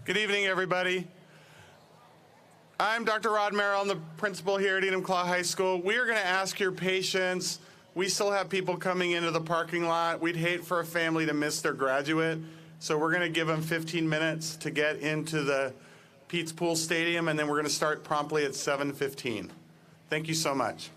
Good evening, everybody. I'm Dr. Rod Merrill. I'm the principal here at Enumclaw High School. We are going to ask your patience. We still have people coming into the parking lot. We'd hate for a family to miss their graduate, so we're going to give them 15 minutes to get into the Pete's Pool Stadium, and then we're going to start promptly at 7:15. Thank you so much.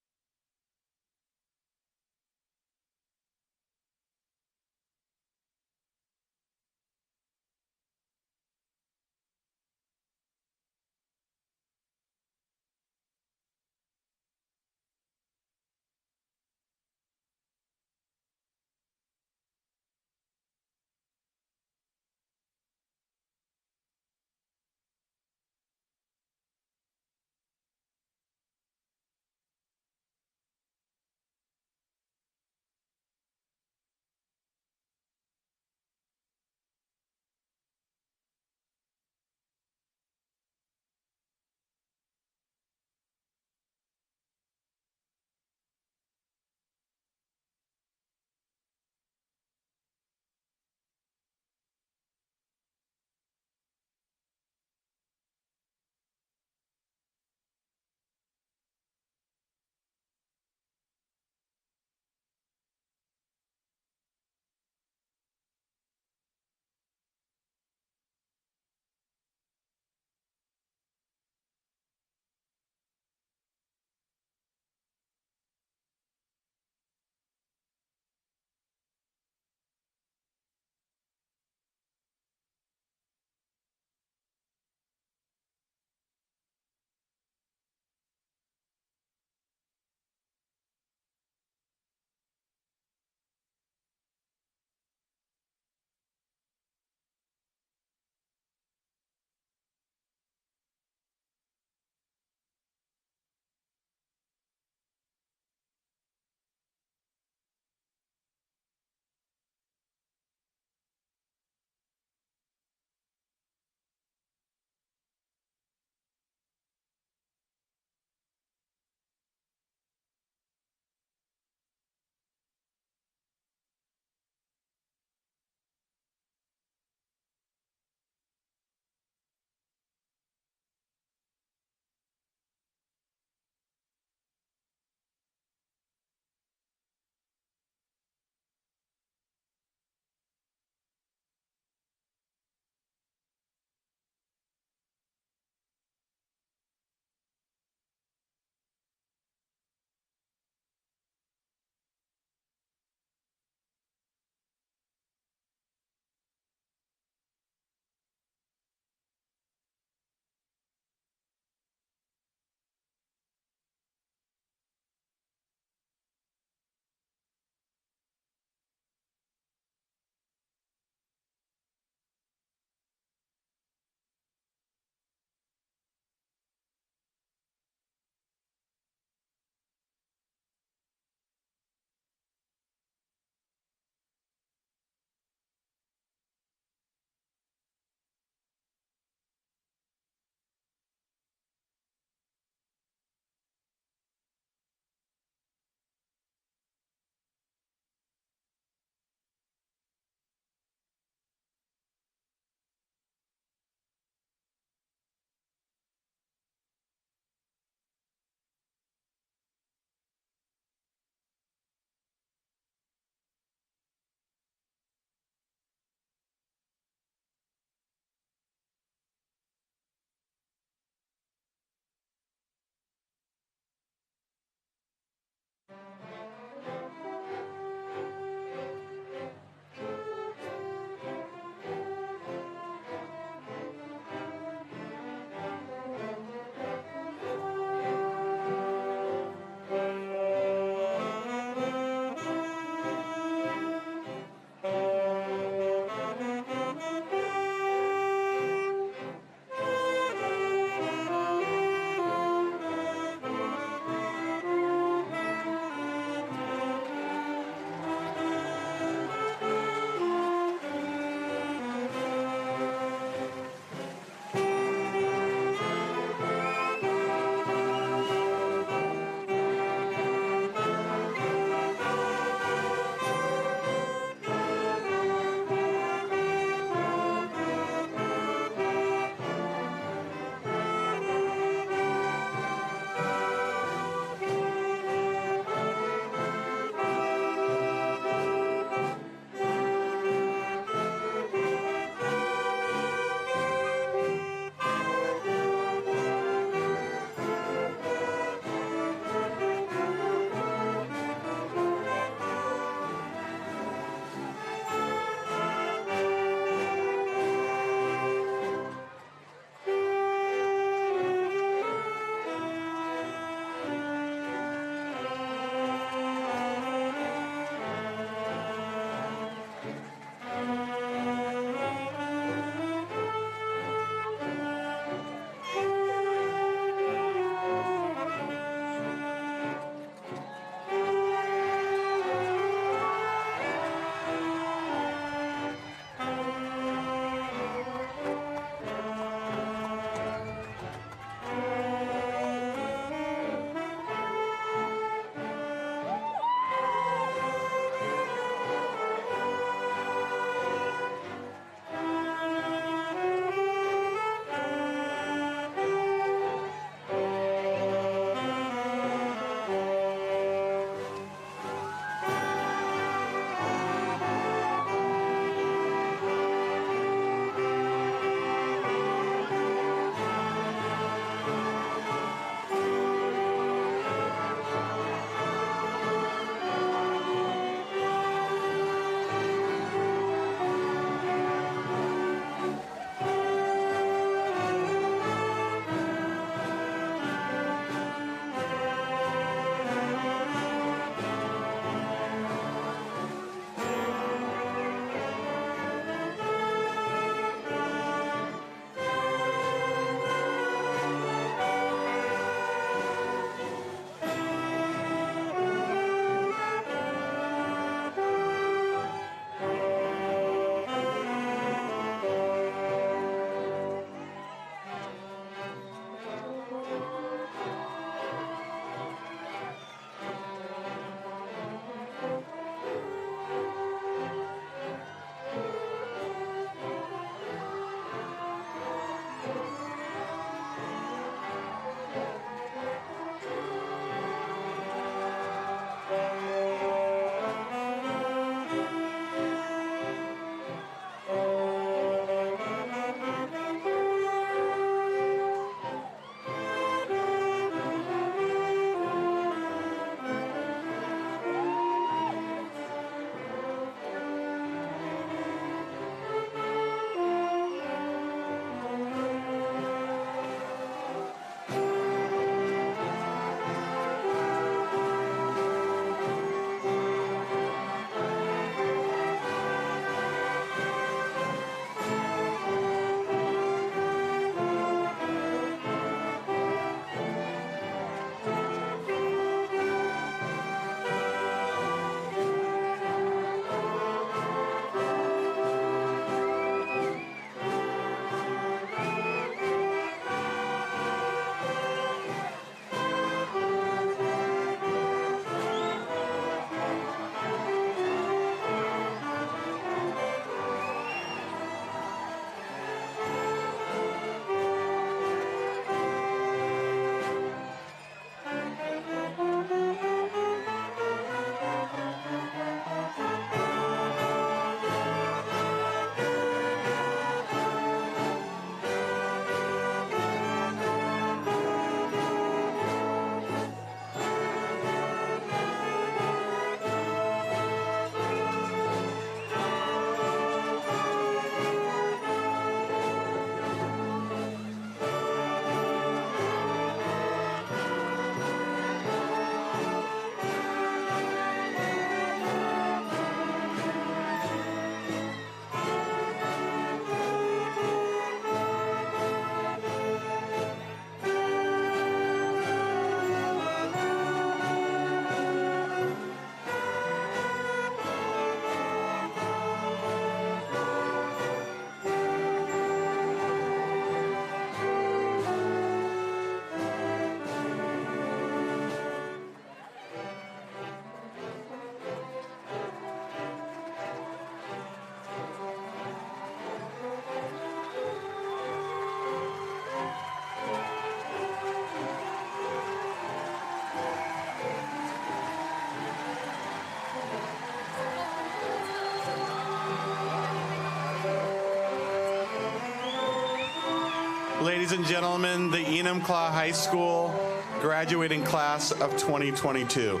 Ladies and gentlemen, the Enumclaw High School graduating class of 2022.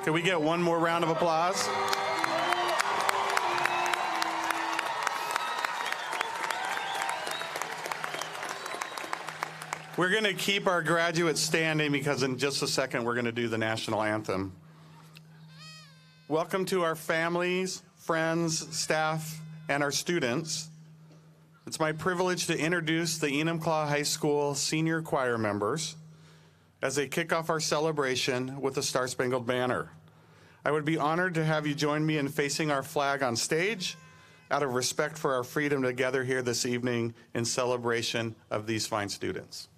Can we get one more round of applause? We're going to keep our graduates standing because in just a second we're going to do the national anthem. Welcome to our families, friends, staff, and our students. It's my privilege to introduce the Enumclaw High School senior choir members as they kick off our celebration with the Star Spangled Banner. I would be honored to have you join me in facing our flag on stage out of respect for our freedom to gather here this evening in celebration of these fine students.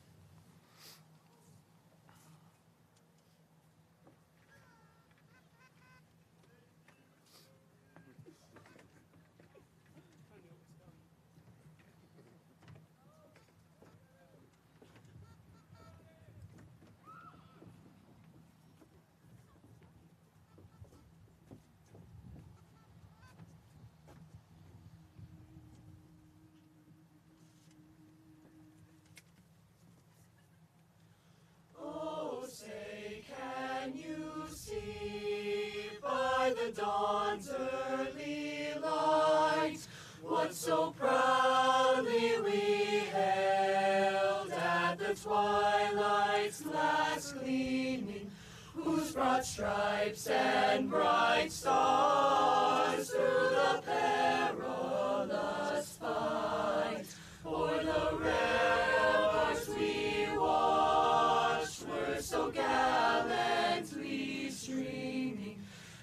Dawn's early light, what so proudly we hailed at the twilight's last gleaming, whose broad stripes and bright stars through the perilous fight o'er the ramparts we watched were so gallantly streaming.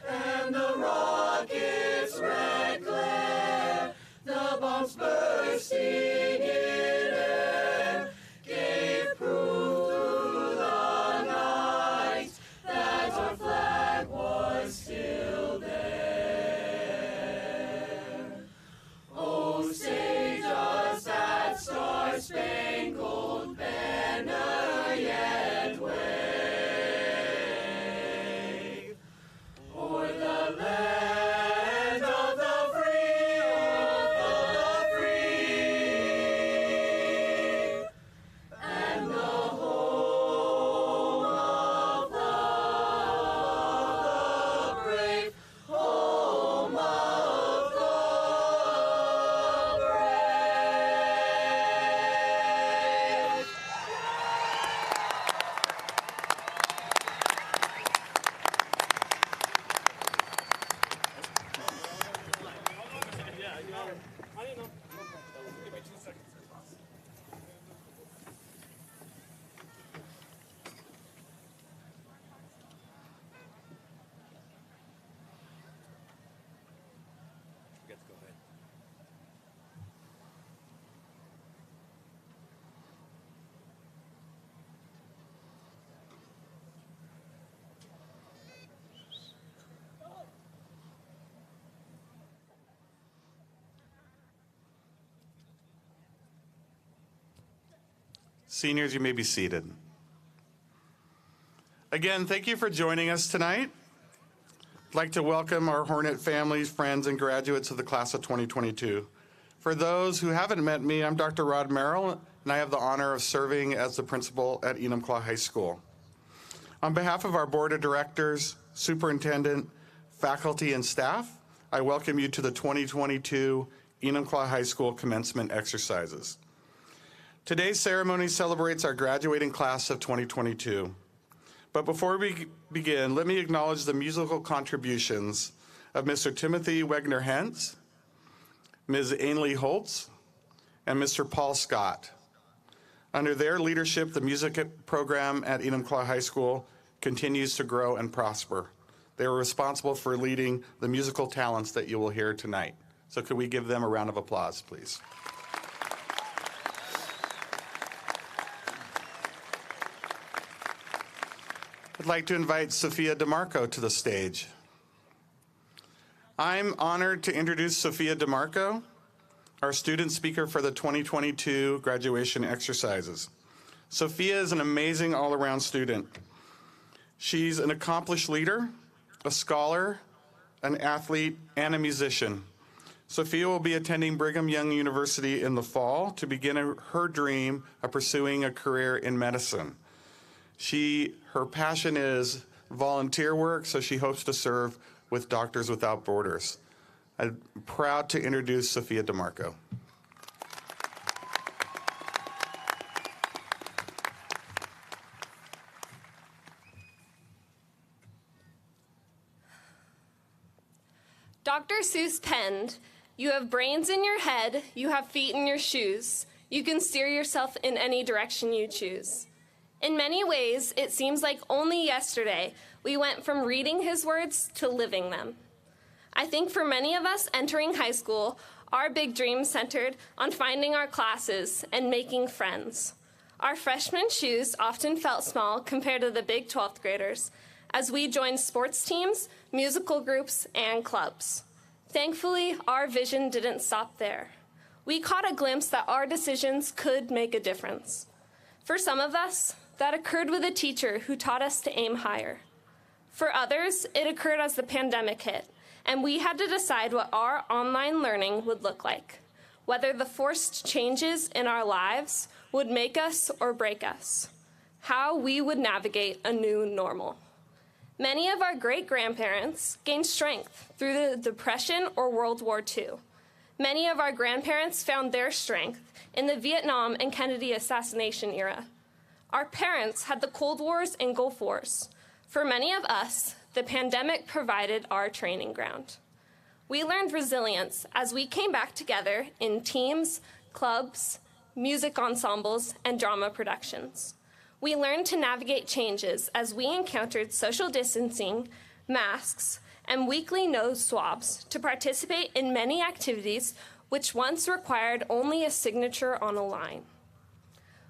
And the rocket's red glare, the bombs bursting in air, gave proof through the night that our flag was still there. Oh, say does that star-spangled banner yet wave o'er the land of the free, earth of the free, and the home of the brave, home of the brave. Seniors, you may be seated. Again, thank you for joining us tonight. I'd like to welcome our Hornet families, friends, and graduates of the class of 2022. For those who haven't met me, I'm Dr. Rod Merrill, and I have the honor of serving as the principal at Enumclaw High School. On behalf of our board of directors, superintendent, faculty, and staff, I welcome you to the 2022 Enumclaw High School commencement exercises. Today's ceremony celebrates our graduating class of 2022. But before we begin, let me acknowledge the musical contributions of Mr. Timothy Wegner-Hentz, Ms. Ainley Holtz, and Mr. Paul Scott. Under their leadership, the music program at Enumclaw High School continues to grow and prosper. They are responsible for leading the musical talents that you will hear tonight. So could we give them a round of applause, please? I'd like to invite Sophia DeMarco to the stage. I'm honored to introduce Sophia DeMarco, our student speaker for the 2022 graduation exercises. Sophia is an amazing all-around student. She's an accomplished leader, a scholar, an athlete, and a musician. Sophia will be attending Brigham Young University in the fall to begin her dream of pursuing a career in medicine. Her passion is volunteer work, so she hopes to serve with Doctors Without Borders. I'm proud to introduce Sophia DeMarco. Dr. Seuss penned, "You have brains in your head, you have feet in your shoes. You can steer yourself in any direction you choose." In many ways, it seems like only yesterday we went from reading his words to living them. I think for many of us entering high school, our big dreams centered on finding our classes and making friends. Our freshman shoes often felt small compared to the big 12th graders, as we joined sports teams, musical groups, and clubs. Thankfully, our vision didn't stop there. We caught a glimpse that our decisions could make a difference. For some of us, that occurred with a teacher who taught us to aim higher. For others, it occurred as the pandemic hit, and we had to decide what our online learning would look like, whether the forced changes in our lives would make us or break us, how we would navigate a new normal. Many of our great-grandparents gained strength through the Depression or World War II. Many of our grandparents found their strength in the Vietnam and Kennedy assassination era. Our parents had the Cold Wars and Gulf Wars. For many of us, the pandemic provided our training ground. We learned resilience as we came back together in teams, clubs, music ensembles, and drama productions. We learned to navigate changes as we encountered social distancing, masks, and weekly nose swabs to participate in many activities which once required only a signature on a line.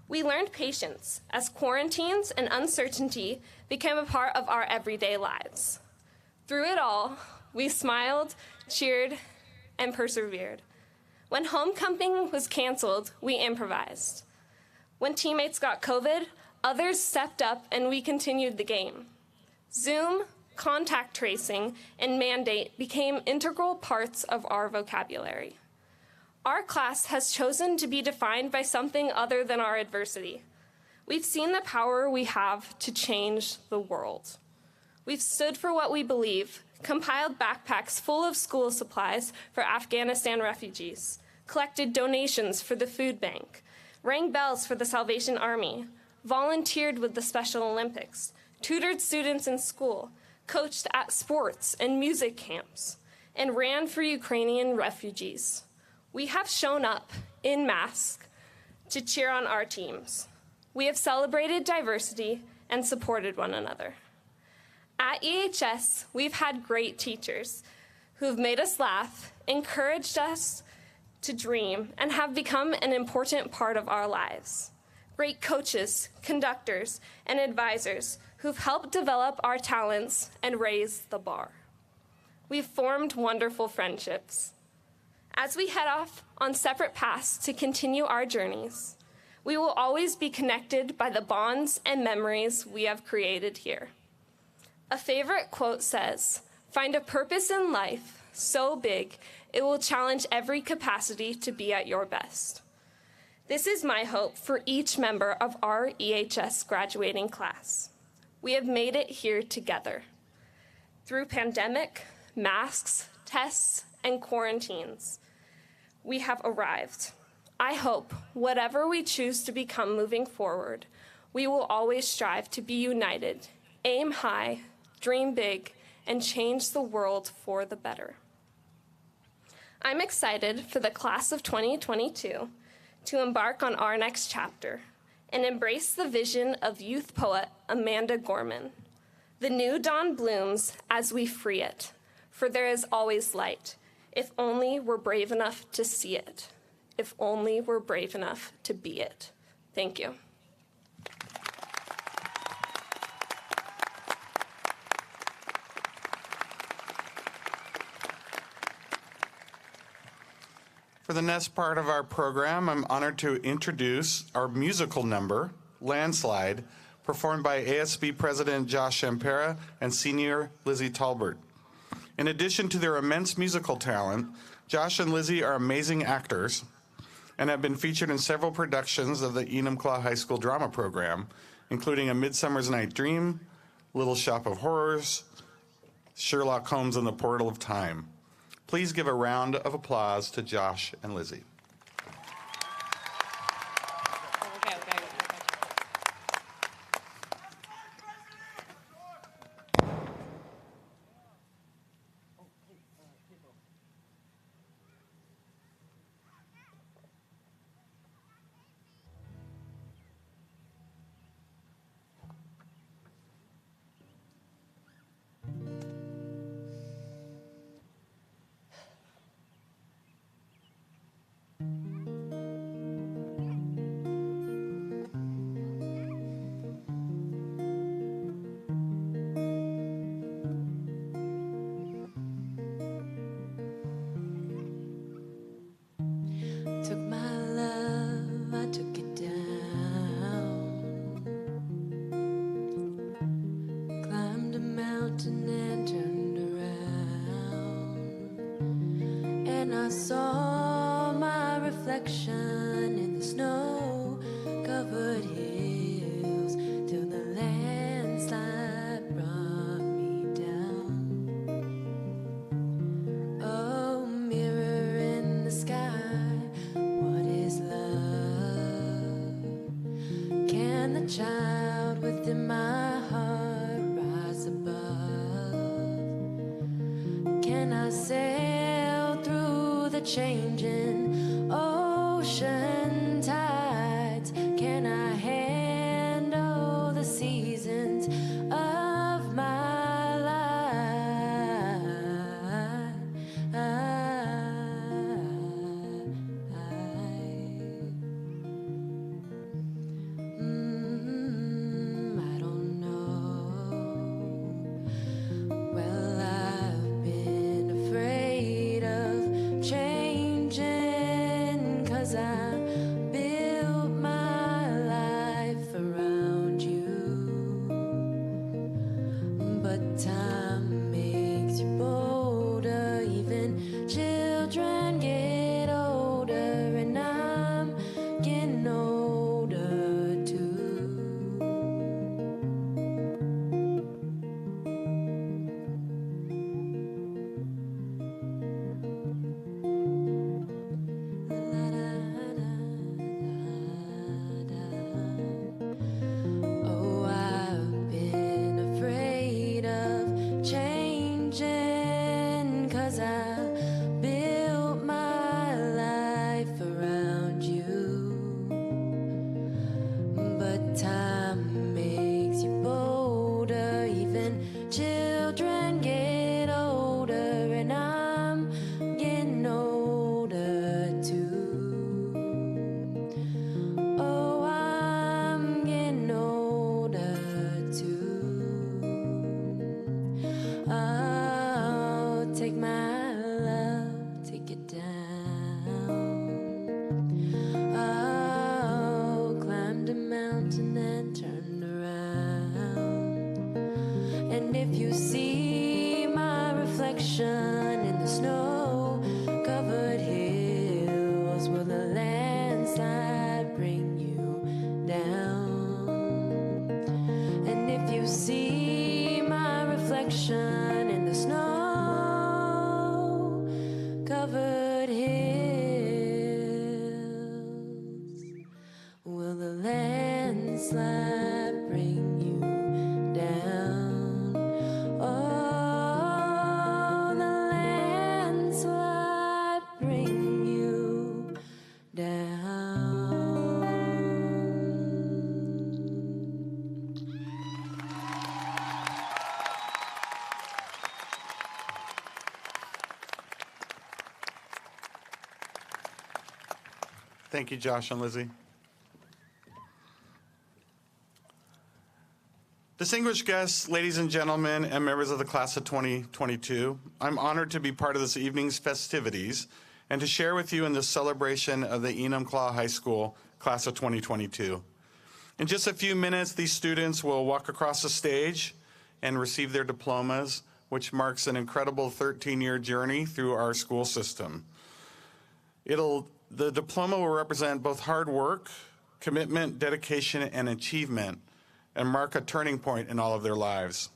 We learned patience as quarantines and uncertainty became a part of our everyday lives. Through it all, we smiled, cheered, and persevered. When homecoming was canceled, we improvised. When teammates got COVID, others stepped up and we continued the game. Zoom, contact tracing, and mandate became integral parts of our vocabulary. Our class has chosen to be defined by something other than our adversity. We've seen the power we have to change the world. We've stood for what we believe, compiled backpacks full of school supplies for Afghanistan refugees, collected donations for the food bank, rang bells for the Salvation Army, volunteered with the Special Olympics, tutored students in school, coached at sports and music camps, and ran for Ukrainian refugees. We have shown up in mask to cheer on our teams. We have celebrated diversity and supported one another. At EHS, we've had great teachers who've made us laugh, encouraged us to dream, and have become an important part of our lives. Great coaches, conductors, and advisors who've helped develop our talents and raise the bar. We've formed wonderful friendships. As we head off on separate paths to continue our journeys, we will always be connected by the bonds and memories we have created here. A favorite quote says, "Find a purpose in life so big it will challenge every capacity to be at your best." This is my hope for each member of our EHS graduating class. We have made it here together. Through pandemic, masks, tests, and quarantines, we have arrived. I hope whatever we choose to become moving forward, we will always strive to be united, aim high, dream big, and change the world for the better. I'm excited for the class of 2022 to embark on our next chapter and embrace the vision of youth poet Amanda Gorman. The new dawn blooms as we free it, for there is always light, if only we're brave enough to see it, if only we're brave enough to be it. Thank you. For the next part of our program, I'm honored to introduce our musical number, Landslide, performed by ASB President Josh Champera and Senior Lizzie Talbert. In addition to their immense musical talent, Josh and Lizzie are amazing actors and have been featured in several productions of the Enumclaw High School drama program, including A Midsummer's Night Dream, Little Shop of Horrors, Sherlock Holmes and the Portal of Time. Please give a round of applause to Josh and Lizzie. Took my love, I took it down. Climbed a mountain and turned around. And I saw my reflection in the snow-covered hills till the landslide brought me down. Oh, mirror in the sky, what is love? Can the child within my heart rise above? Can I sail through the changing ocean tides? Can I handle the seasons of my life? I don't know. Well, I've been afraid of changing, 'cause I built my life around you. But time makes you bolder, even children get older, and I'm getting older too. Oh, I've been afraid of changing, 'cause I built my life around you. But time makes you bolder, even children get older, and I'm getting older too. Oh, I'm getting older too. Oh, take my love, take it down. Oh, climbed a mountain and turned around. And if you see my reflection in the snow-covered hills, will the landslide bring you down? And if you see my reflection in the snow-covered hills, will the landslide bring you down? Oh, the landslide bring you down. Thank you, Josh and Lizzie. Distinguished guests, ladies and gentlemen, and members of the class of 2022, I'm honored to be part of this evening's festivities and to share with you in this celebration of the Enumclaw High School class of 2022. In just a few minutes, these students will walk across the stage and receive their diplomas, which marks an incredible 13-year journey through our school system. The diploma will represent both hard work, commitment, dedication, and achievement, and mark a turning point in all of their lives.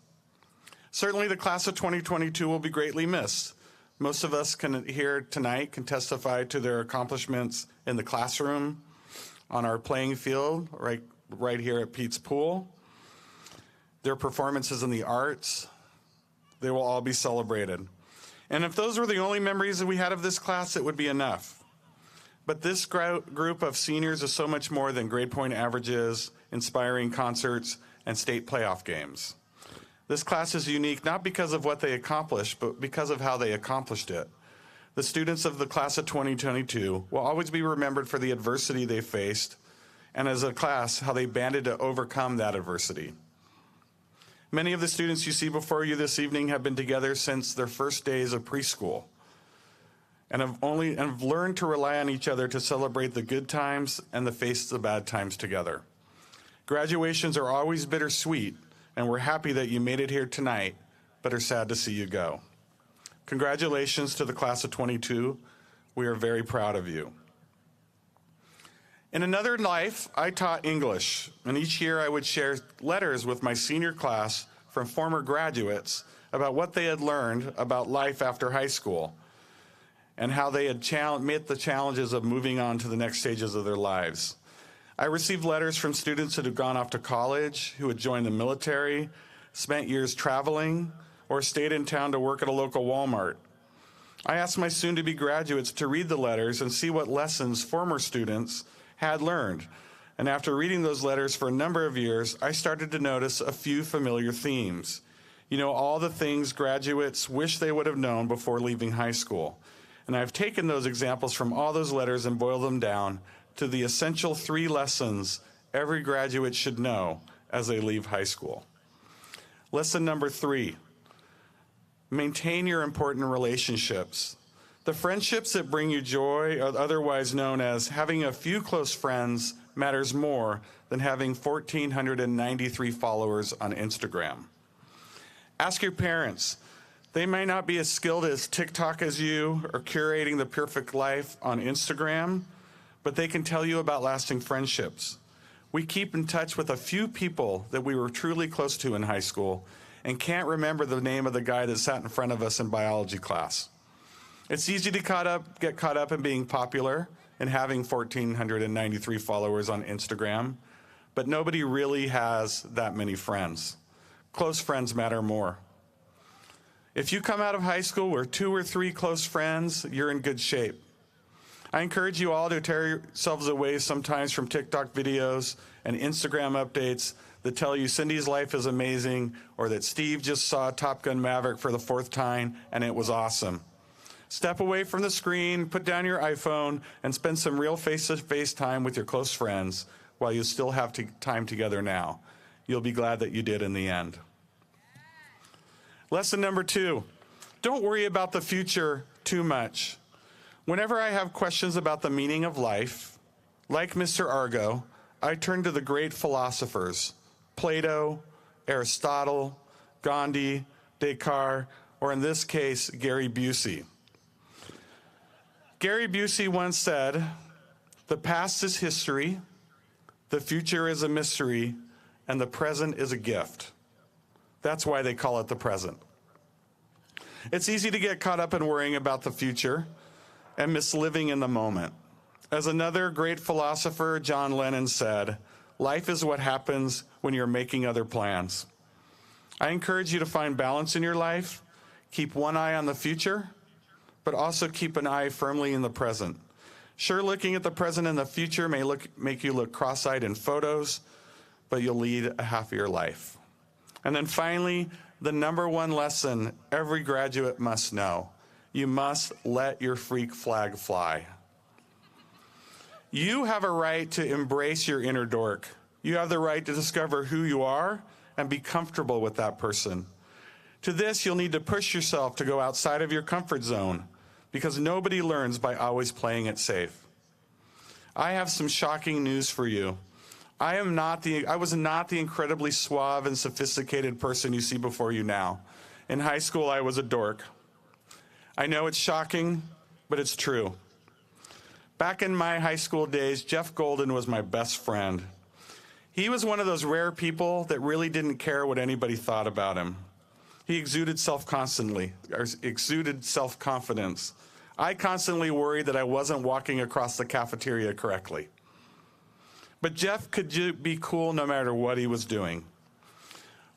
Certainly the class of 2022 will be greatly missed. Most of us here tonight can testify to their accomplishments in the classroom, on our playing field, right here at Pete's Pool, their performances in the arts. They will all be celebrated. And if those were the only memories that we had of this class, it would be enough. But this group of seniors is so much more than grade point averages, inspiring concerts, and state playoff games. This class is unique not because of what they accomplished, but because of how they accomplished it. The students of the class of 2022 will always be remembered for the adversity they faced, and as a class, how they banded to overcome that adversity. Many of the students you see before you this evening have been together since their first days of preschool, and have learned to rely on each other to celebrate the good times and face the bad times together. Graduations are always bittersweet, and we're happy that you made it here tonight, but are sad to see you go. Congratulations to the class of 22. We are very proud of you. In another life, I taught English, and each year I would share letters with my senior class from former graduates about what they had learned about life after high school and how they had met the challenges of moving on to the next stages of their lives. I received letters from students that had gone off to college, who had joined the military, spent years traveling, or stayed in town to work at a local Walmart. I asked my soon-to-be graduates to read the letters and see what lessons former students had learned. And after reading those letters for a number of years, I started to notice a few familiar themes. You know, all the things graduates wish they would have known before leaving high school. And I've taken those examples from all those letters and boiled them down to the essential 3 lessons every graduate should know as they leave high school. Lesson number 3, maintain your important relationships. The friendships that bring you joy, otherwise known as having a few close friends, matters more than having 1,493 followers on Instagram. Ask your parents. They may not be as skilled as TikTok as you or curating the perfect life on Instagram, but they can tell you about lasting friendships. We keep in touch with a few people that we were truly close to in high school and can't remember the name of the guy that sat in front of us in biology class. It's easy to get caught up in being popular and having 1,493 followers on Instagram, but nobody really has that many friends. Close friends matter more. If you come out of high school with 2 or 3 close friends, you're in good shape. I encourage you all to tear yourselves away sometimes from TikTok videos and Instagram updates that tell you Cindy's life is amazing or that Steve just saw Top Gun Maverick for the 4th time and it was awesome. Step away from the screen, put down your iPhone, and spend some real face-to-face time with your close friends while you still have time together now. You'll be glad that you did in the end. Lesson number 2, don't worry about the future too much. Whenever I have questions about the meaning of life, like Mr. Argo, I turn to the great philosophers, Plato, Aristotle, Gandhi, Descartes, or in this case, Gary Busey. Gary Busey once said, "The past is history, the future is a mystery, and the present is a gift." That's why they call it the present. It's easy to get caught up in worrying about the future and miss living in the moment. As another great philosopher, John Lennon, said, "Life is what happens when you're making other plans." I encourage you to find balance in your life, keep one eye on the future, but also keep an eye firmly in the present. Sure, looking at the present and the future may make you look cross-eyed in photos, but you'll lead a happier life. And then finally, the number 1 lesson every graduate must know. You must let your freak flag fly. You have a right to embrace your inner dork. You have the right to discover who you are and be comfortable with that person. To this, you'll need to push yourself to go outside of your comfort zone because nobody learns by always playing it safe. I have some shocking news for you. I was not the incredibly suave and sophisticated person you see before you now. In high school, I was a dork. I know it's shocking, but it's true. Back in my high school days, Jeff Golden was my best friend. He was one of those rare people that really didn't care what anybody thought about him. He exuded self-confidence. I constantly worried that I wasn't walking across the cafeteria correctly. But Jeff could be cool no matter what he was doing.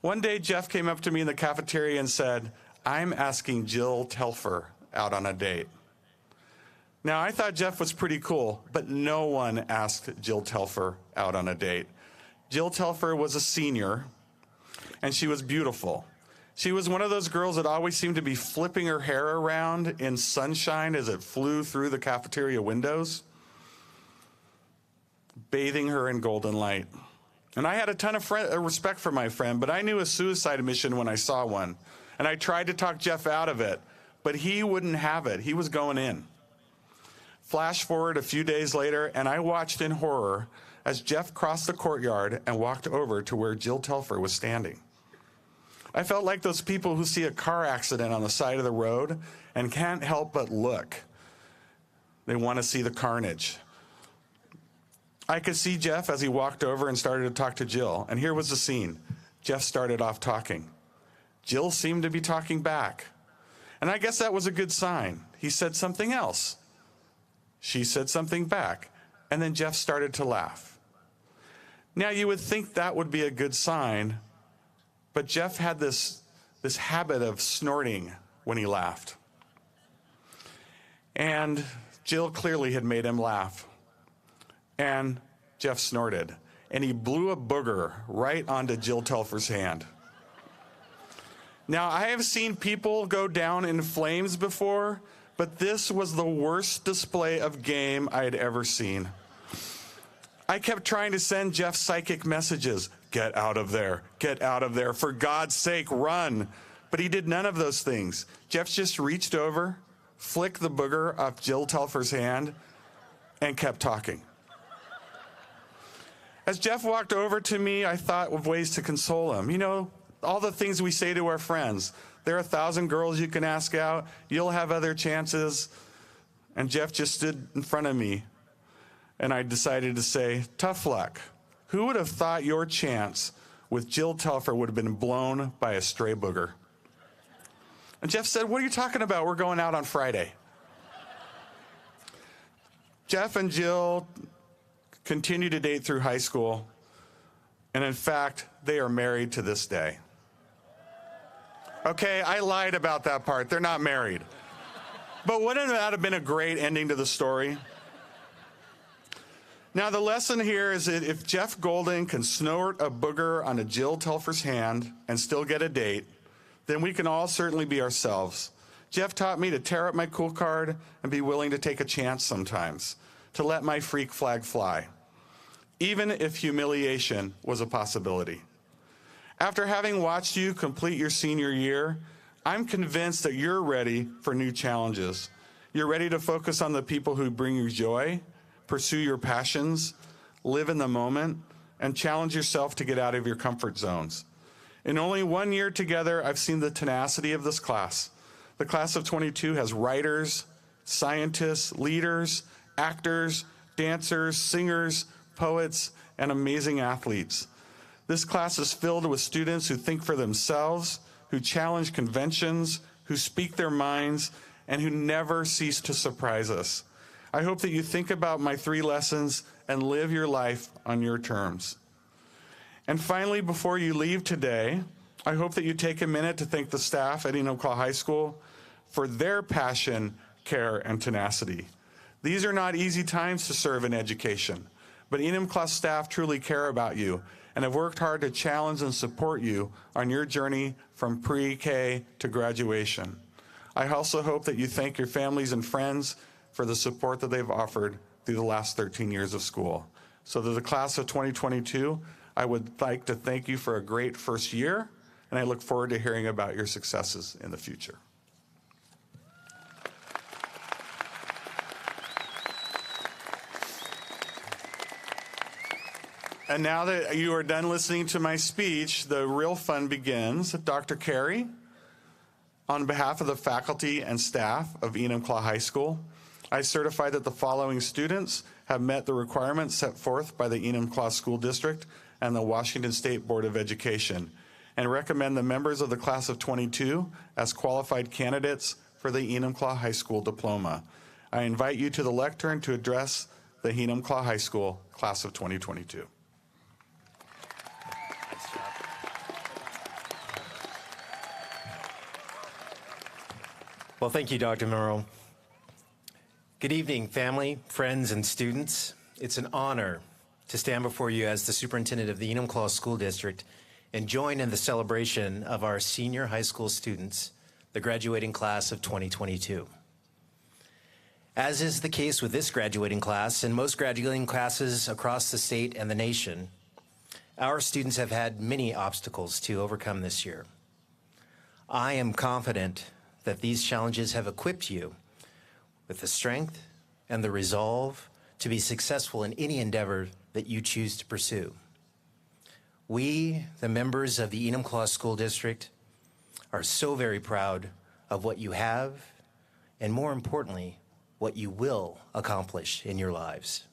One day, Jeff came up to me in the cafeteria and said, "I'm asking Jill Telfer out on a date." Now, I thought Jeff was pretty cool, but no one asked Jill Telfer out on a date. Jill Telfer was a senior, and she was beautiful. She was one of those girls that always seemed to be flipping her hair around in sunshine as it flew through the cafeteria windows, bathing her in golden light. And I had a ton of respect for my friend, but I knew a suicide mission when I saw one. And I tried to talk Jeff out of it, but he wouldn't have it. He was going in. Flash forward a few days later, and I watched in horror as Jeff crossed the courtyard and walked over to where Jill Telfer was standing. I felt like those people who see a car accident on the side of the road and can't help but look. They want to see the carnage. I could see Jeff as he walked over and started to talk to Jill, and here was the scene. Jeff started off talking. Jill seemed to be talking back. And I guess that was a good sign. He said something else. She said something back, and then Jeff started to laugh. Now, you would think that would be a good sign, but Jeff had this habit of snorting when he laughed. And Jill clearly had made him laugh. And Jeff snorted, and he blew a booger right onto Jill Telfer's hand. Now, I have seen people go down in flames before, but this was the worst display of game I had ever seen. I kept trying to send Jeff psychic messages. Get out of there. Get out of there. For God's sake, run. But he did none of those things. Jeff just reached over, flicked the booger off Jill Telfer's hand, and kept talking. As Jeff walked over to me, I thought of ways to console him. You know, all the things we say to our friends. There are 1,000 girls you can ask out. You'll have other chances. And Jeff just stood in front of me, and I decided to say, tough luck. Who would have thought your chance with Jill Telfer would have been blown by a stray booger? And Jeff said, what are you talking about? We're going out on Friday. Jeff and Jill continued to date through high school, and in fact, they are married to this day. Okay, I lied about that part. They're not married. But wouldn't that have been a great ending to the story? Now, the lesson here is that if Jeff Golden can snort a booger on a Jill Telfer's hand and still get a date, then we can all certainly be ourselves. Jeff taught me to tear up my cool card and be willing to take a chance sometimes, to let my freak flag fly, even if humiliation was a possibility. After having watched you complete your senior year, I'm convinced that you're ready for new challenges. You're ready to focus on the people who bring you joy, pursue your passions, live in the moment, and challenge yourself to get out of your comfort zones. In only 1 year together, I've seen the tenacity of this class. The class of 22 has writers, scientists, leaders, actors, dancers, singers, poets, and amazing athletes. This class is filled with students who think for themselves, who challenge conventions, who speak their minds, and who never cease to surprise us. I hope that you think about my 3 lessons and live your life on your terms. And finally, before you leave today, I hope that you take a minute to thank the staff at Enumclaw High School for their passion, care, and tenacity. These are not easy times to serve in education, but Enumclaw staff truly care about you and have worked hard to challenge and support you on your journey from pre-K to graduation. I also hope that you thank your families and friends for the support that they've offered through the last 13 years of school. So to the class of 2022, I would like to thank you for a great first year, and I look forward to hearing about your successes in the future. And now that you are done listening to my speech, the real fun begins. Dr. Carey, on behalf of the faculty and staff of Enumclaw High School, I certify that the following students have met the requirements set forth by the Enumclaw School District and the Washington State Board of Education, and recommend the members of the class of 22 as qualified candidates for the Enumclaw High School diploma. I invite you to the lectern to address the Enumclaw High School class of 2022. Well, thank you, Dr. Merrill. Good evening, family, friends, and students. It's an honor to stand before you as the superintendent of the Enumclaw School District and join in the celebration of our senior high school students, the graduating class of 2022. As is the case with this graduating class and most graduating classes across the state and the nation, our students have had many obstacles to overcome this year. I am confident that these challenges have equipped you with the strength and the resolve to be successful in any endeavor that you choose to pursue. We, the members of the Enumclaw School District, are so very proud of what you have, and more importantly, what you will accomplish in your lives.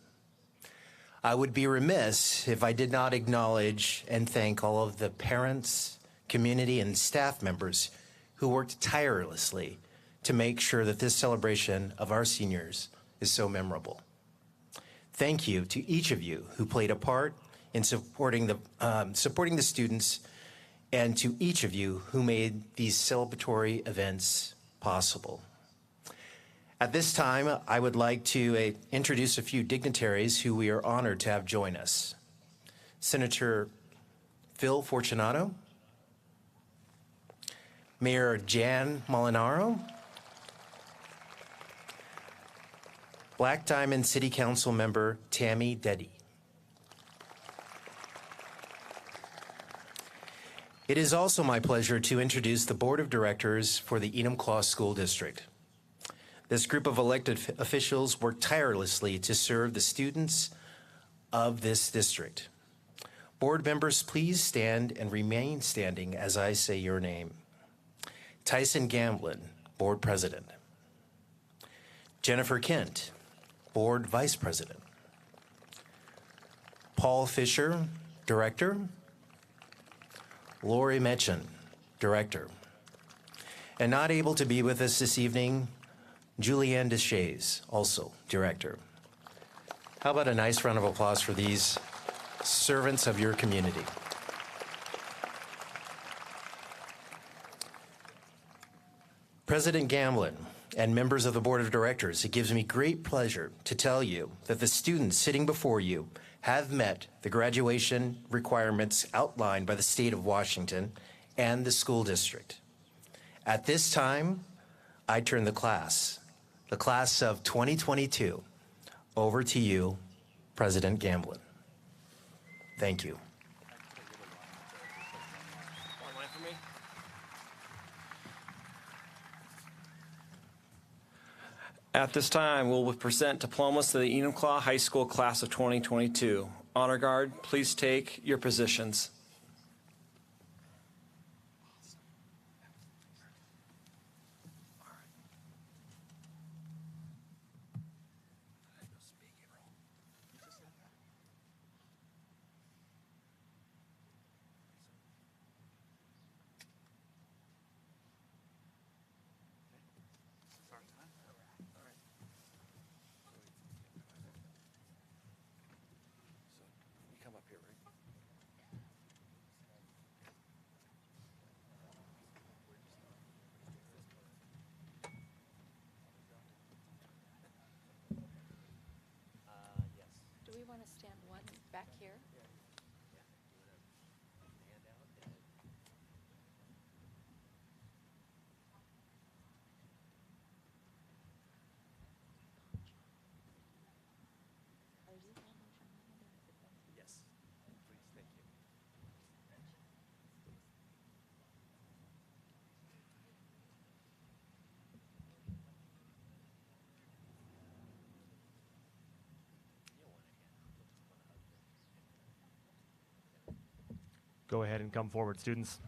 I would be remiss if I did not acknowledge and thank all of the parents, community, and staff members who worked tirelessly to make sure that this celebration of our seniors is so memorable. Thank you to each of you who played a part in supporting the students, and to each of you who made these celebratory events possible. At this time, I would like to introduce a few dignitaries who we are honored to have join us. Senator Phil Fortunato, Mayor Jan Molinaro, Black Diamond City Council member Tammy Deddy. It is also my pleasure to introduce the Board of Directors for the Enumclaw School District. This group of elected officials work tirelessly to serve the students of this district. Board members, please stand and remain standing as I say your name. Tyson Gamblin, Board President. Jennifer Kent, Board Vice President. Paul Fisher, Director. Lori Metchen, Director. And not able to be with us this evening, Julianne Deshays, also Director. How about a nice round of applause for these servants of your community? President Gamblin and members of the Board of Directors, it gives me great pleasure to tell you that the students sitting before you have met the graduation requirements outlined by the state of Washington and the school district. At this time, I turn the class of 2022, over to you, President Gamblin. Thank you. At this time, we'll present diplomas to the Enumclaw High School class of 2022. Honor Guard, please take your positions. Do we want to stand one back here? Yes, please, thank you. Go ahead and come forward, students.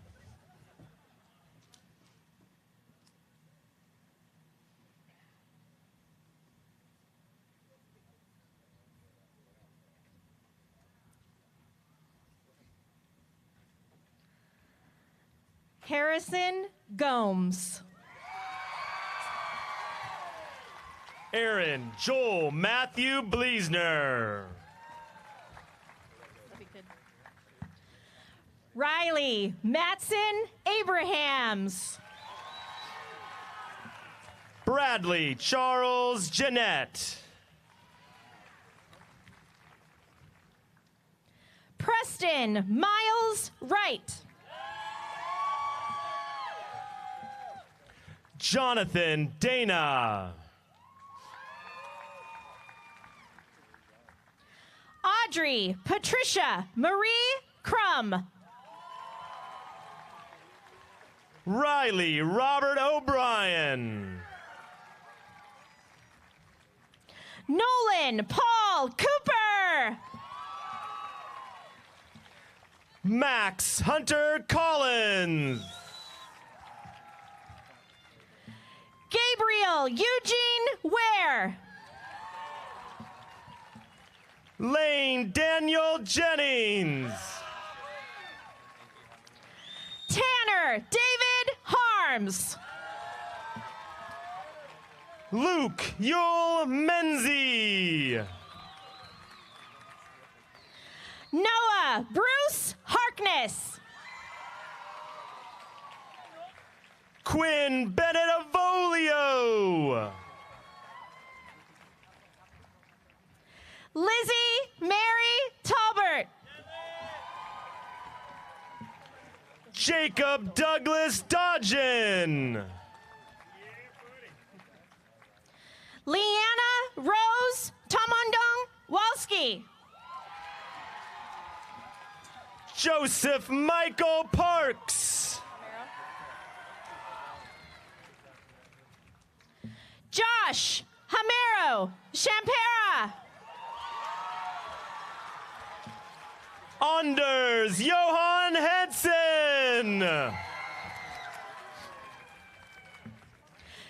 Harrison Gomes. Aaron Joel Matthew Bleesner. Riley Matson Abrahams. Bradley Charles Jeanette. Preston Miles Wright. Jonathan Dana. Audrey Patricia Marie Crum. Riley Robert O'Brien. Nolan Paul Cooper. Max Hunter Collins. Gabriel Eugene Ware. Lane Daniel Jennings. Tanner David Harms. Luke Yule Menzie. Noah Bruce Harkness. Quinn Bennett Avolio. Lizzie Mary Talbert. Jacob Douglas Dodgen. Leanna Rose Tamondong Walski. Joseph Michael Parks. Josh Hamero Champera. Anders Johan Hansen.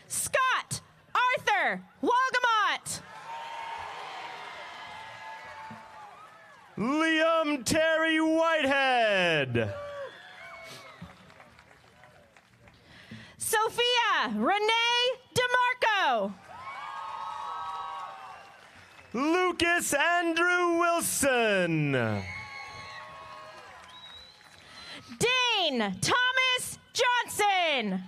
Scott Arthur Walgamot. Liam Terry Whitehead. Sophia Renee DeMarco. Lucas Andrew Wilson. Dane Thomas Johnson.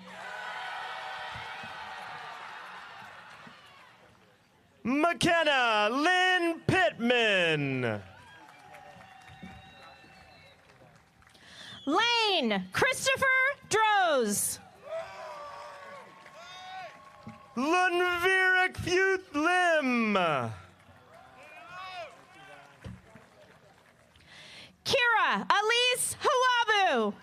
McKenna Lynn Pittman. Lane Christopher Droz. Lunvirik Futh Lim. Kira Elise Huabu.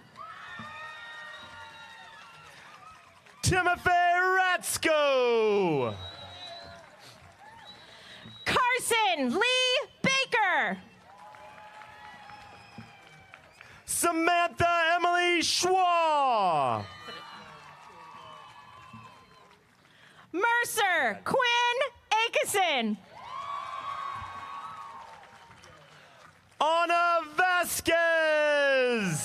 Timothy Ratsko. Carson Lee Baker. Samantha Emily Schwa. Mercer Quinn Akeson. Anna Vasquez.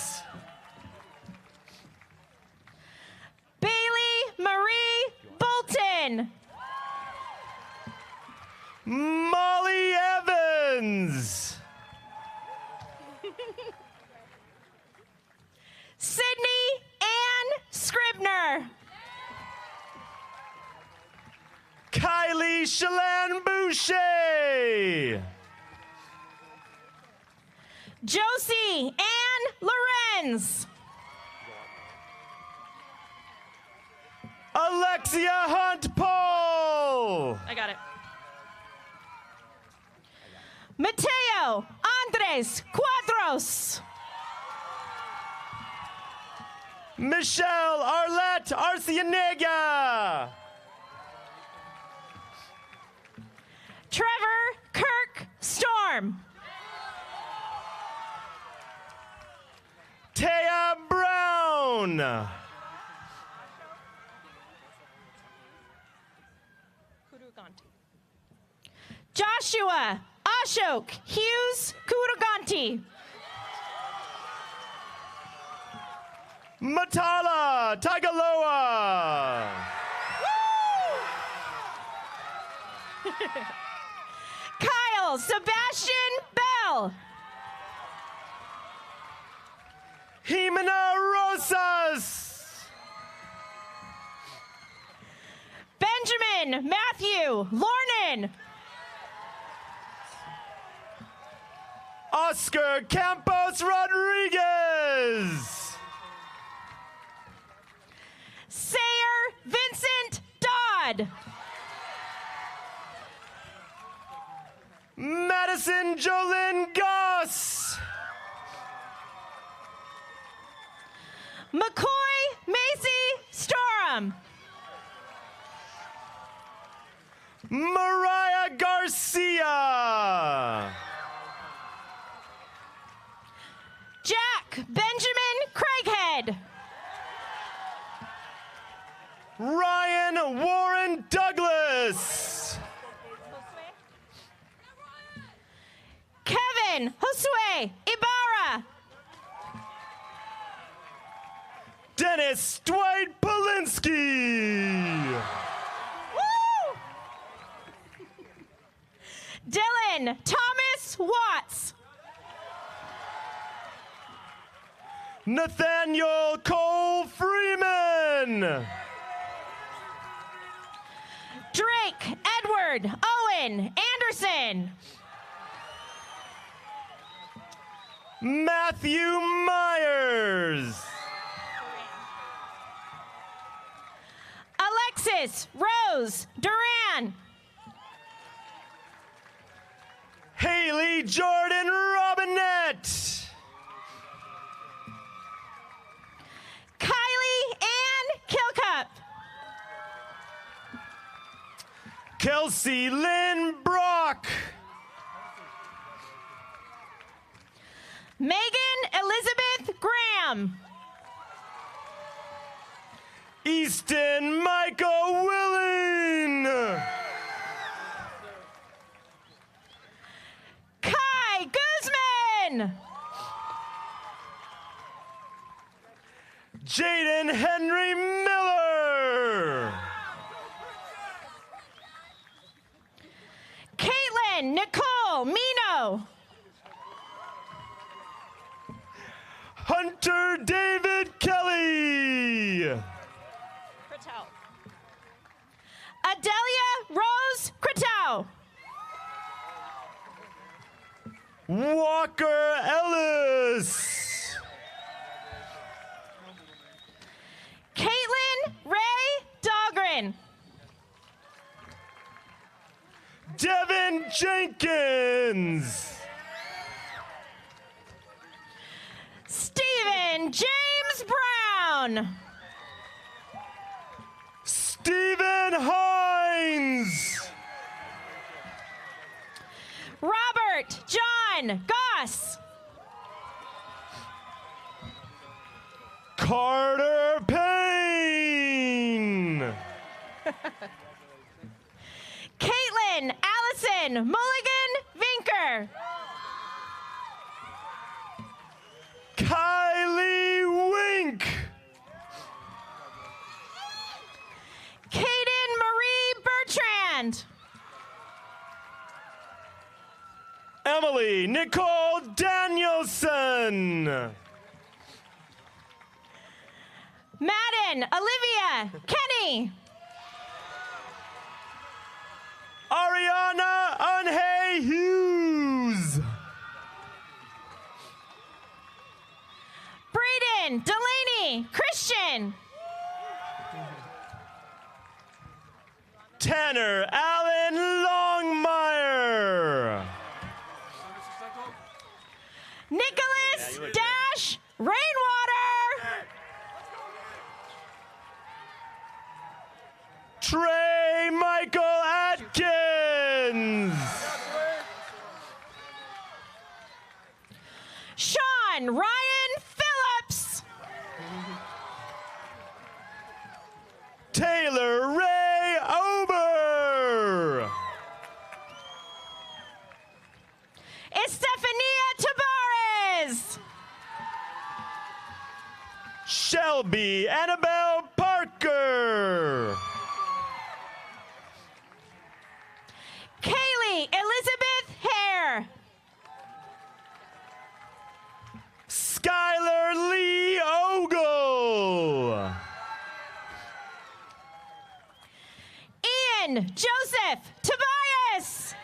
Bailey Marie Bolton. Molly Evans. Sydney Ann Scribner. Kylie Shalan Boucher. Josie Ann Lorenz. Alexia Hunt Paul. I got it. Mateo Andres Cuadros. Michelle Arlette Arcianega. Trevor Kirk Storm. Taya Brown. Joshua Ashok Hughes Kuruganti. Matala Tagaloa. Kyle Sebastian Bell. Jimena Rosas. Benjamin Matthew Lornan. Oscar Campos Rodriguez. Sayer Vincent Dodd. Madison Jolyn Goss. McCoy Macy Storm. Mariah Garcia. Jack Benjamin Craighead. Ryan Warren Douglas. Kevin Josue Ibarra. Dennis Dwight Polinsky. Woo! Dylan Thomas Watts. Nathaniel Cole Freeman. Drake Edward Owen Anderson. Matthew Myers. Alexis Rose Duran. Haley Jordan Robinette. Kylie Ann Kilcup. Kelsey Lynn Brock. Megan Elizabeth Graham. Easton Michael Willing. Kai Guzman. Jaden Henry Miller. Caitlin Nicole Mino. Hunter David Kelly. Adelia Rose Critow. Walker Ellis. Caitlin Ray Dahlgren. Devin Jenkins. Stephen James Brown. Stephen Hines. Robert John Goss. Carter Payne. Caitlin Allison Mulligan Vinker. Kylie Wink. Kaden Marie Bertrand. Emily Nicole Danielson. Madden Olivia Kenny. Ariana Unhey Hughes. Braden Delaney Christian. Tanner Allen Longmire. Nicholas Dash Rainwater. Trey Michael Atkins. Sean Ryan Phillips. Taylor Ray Ober. Estefania Tabares. Shelley Shelby Annabelle Parker. Kaylee Elizabeth Hare. Skylar Lee Ogle. Ian Joseph Tobias.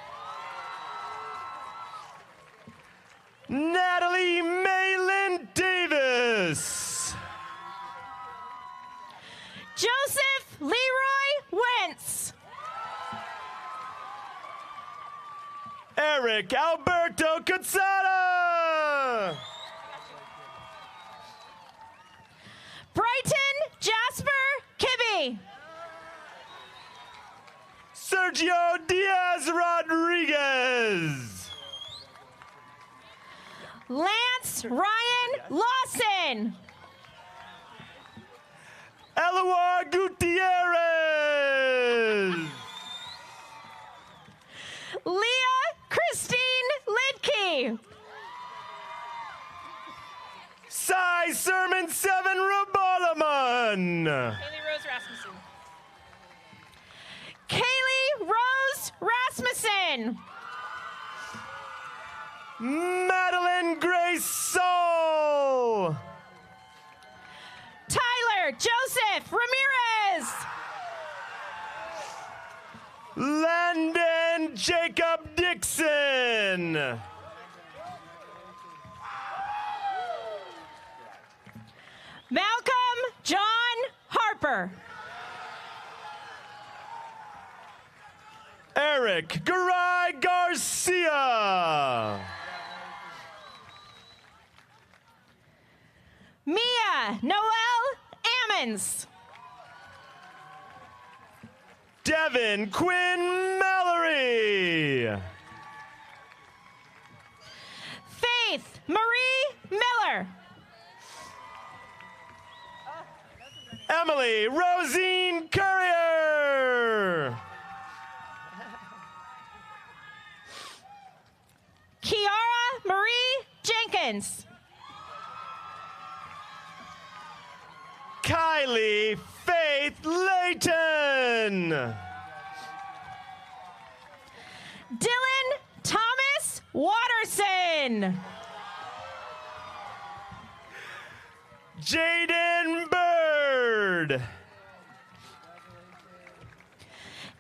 Natalie Maylin Davis. Joseph Leroy Wentz. Eric Alberto Cazzata. Brighton Jasper Kibbe. Sergio Diaz Rodriguez. Lance Ryan Lawson. Eloy Gutierrez. Leah Christine Lidke. Cy Sermon 7 Rabalaman. Kaylee Rose Rasmussen. Kaylee Rose Rasmussen. Madeline Grace Saul. Tyler Joseph Ramirez. Landon Jacob Dixon. Malcolm John Harper. Eric Garay Garcia. Mia Noel Ammons. Devin Quinn Mallory. Faith Marie Miller. Emily Rosine Courier. Kiara Marie Jenkins. Kylie Faith Layton. Dylan Thomas Watterson. Jaden Bird.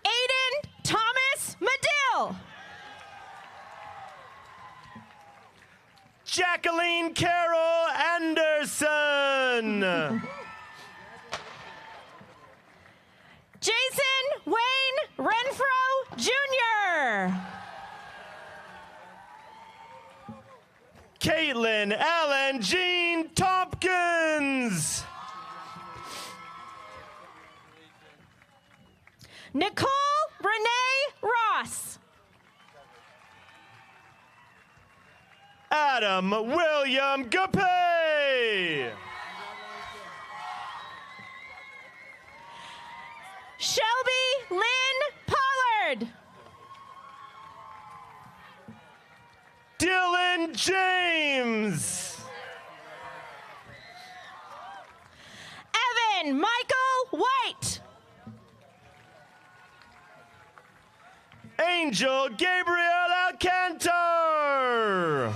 Aiden Thomas Medill. Jacqueline Carol Anderson. Jason Wayne Renfro Jr. Caitlin Allen Jean Tompkins. Nicole Renee Ross. Adam William Gapay. Shelby Lynn Pollard. Dylan James. Evan Michael White. Angel Gabriel Alcantar.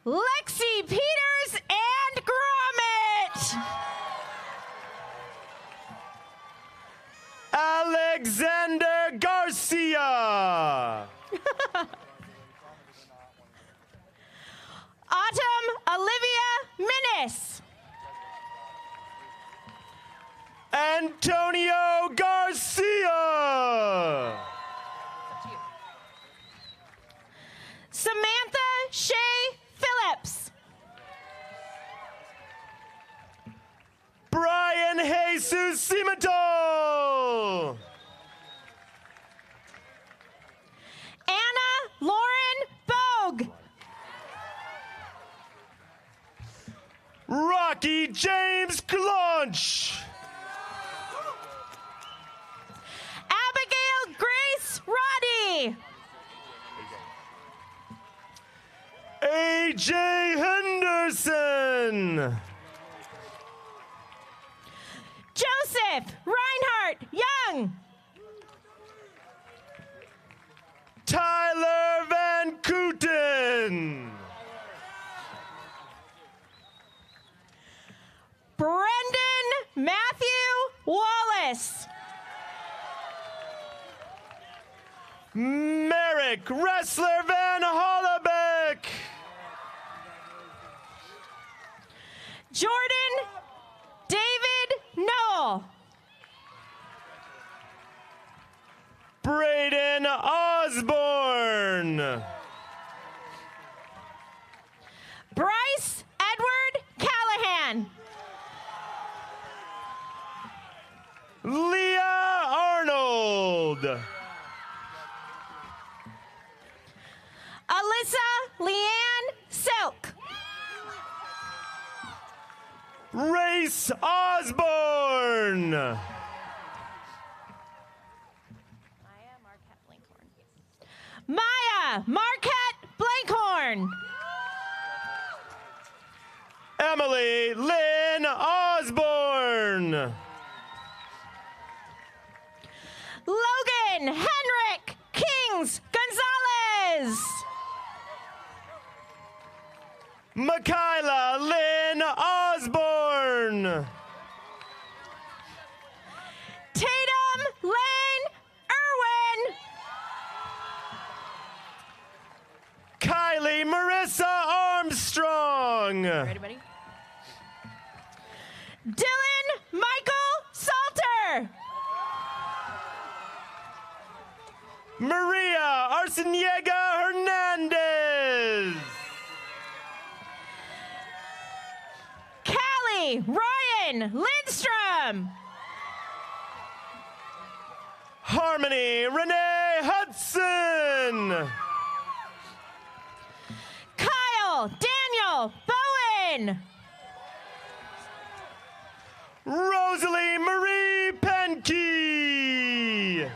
Lexi Peters and Gromit. Alexander Garcia. Autumn Olivia Minnis. Antonio Garcia. Samantha Shea Phillips. Brian Jesus Cimental. Anna Lauren Bogue. Rocky James Glunch. Abigail Grace Roddy. AJ Henderson. Joseph Reinhardt Young. Tyler Van Kooten. Brendan Matthew Wallace. Merrick Wrestler Van Hollebeck. Jordan David Noel. Braden Osborne. Bryce Edward Callahan. Leah Arnold. Alyssa Leanne Silk. Race Osborne. Maya Marquette Blankhorn. Emily Lynn Osborne. Logan Henrik Kings Gonzalez. Makayla Lynn Osborne. Tatum Lane Irwin. Kylie Marissa Armstrong. Ready, buddy? Dylan Michael Salter. Maria Arciniega Hernandez. Callie Ryan Lindstrom. Harmony Renee Hudson. Kyle Daniel Bowen. Rosalie Marie Penke.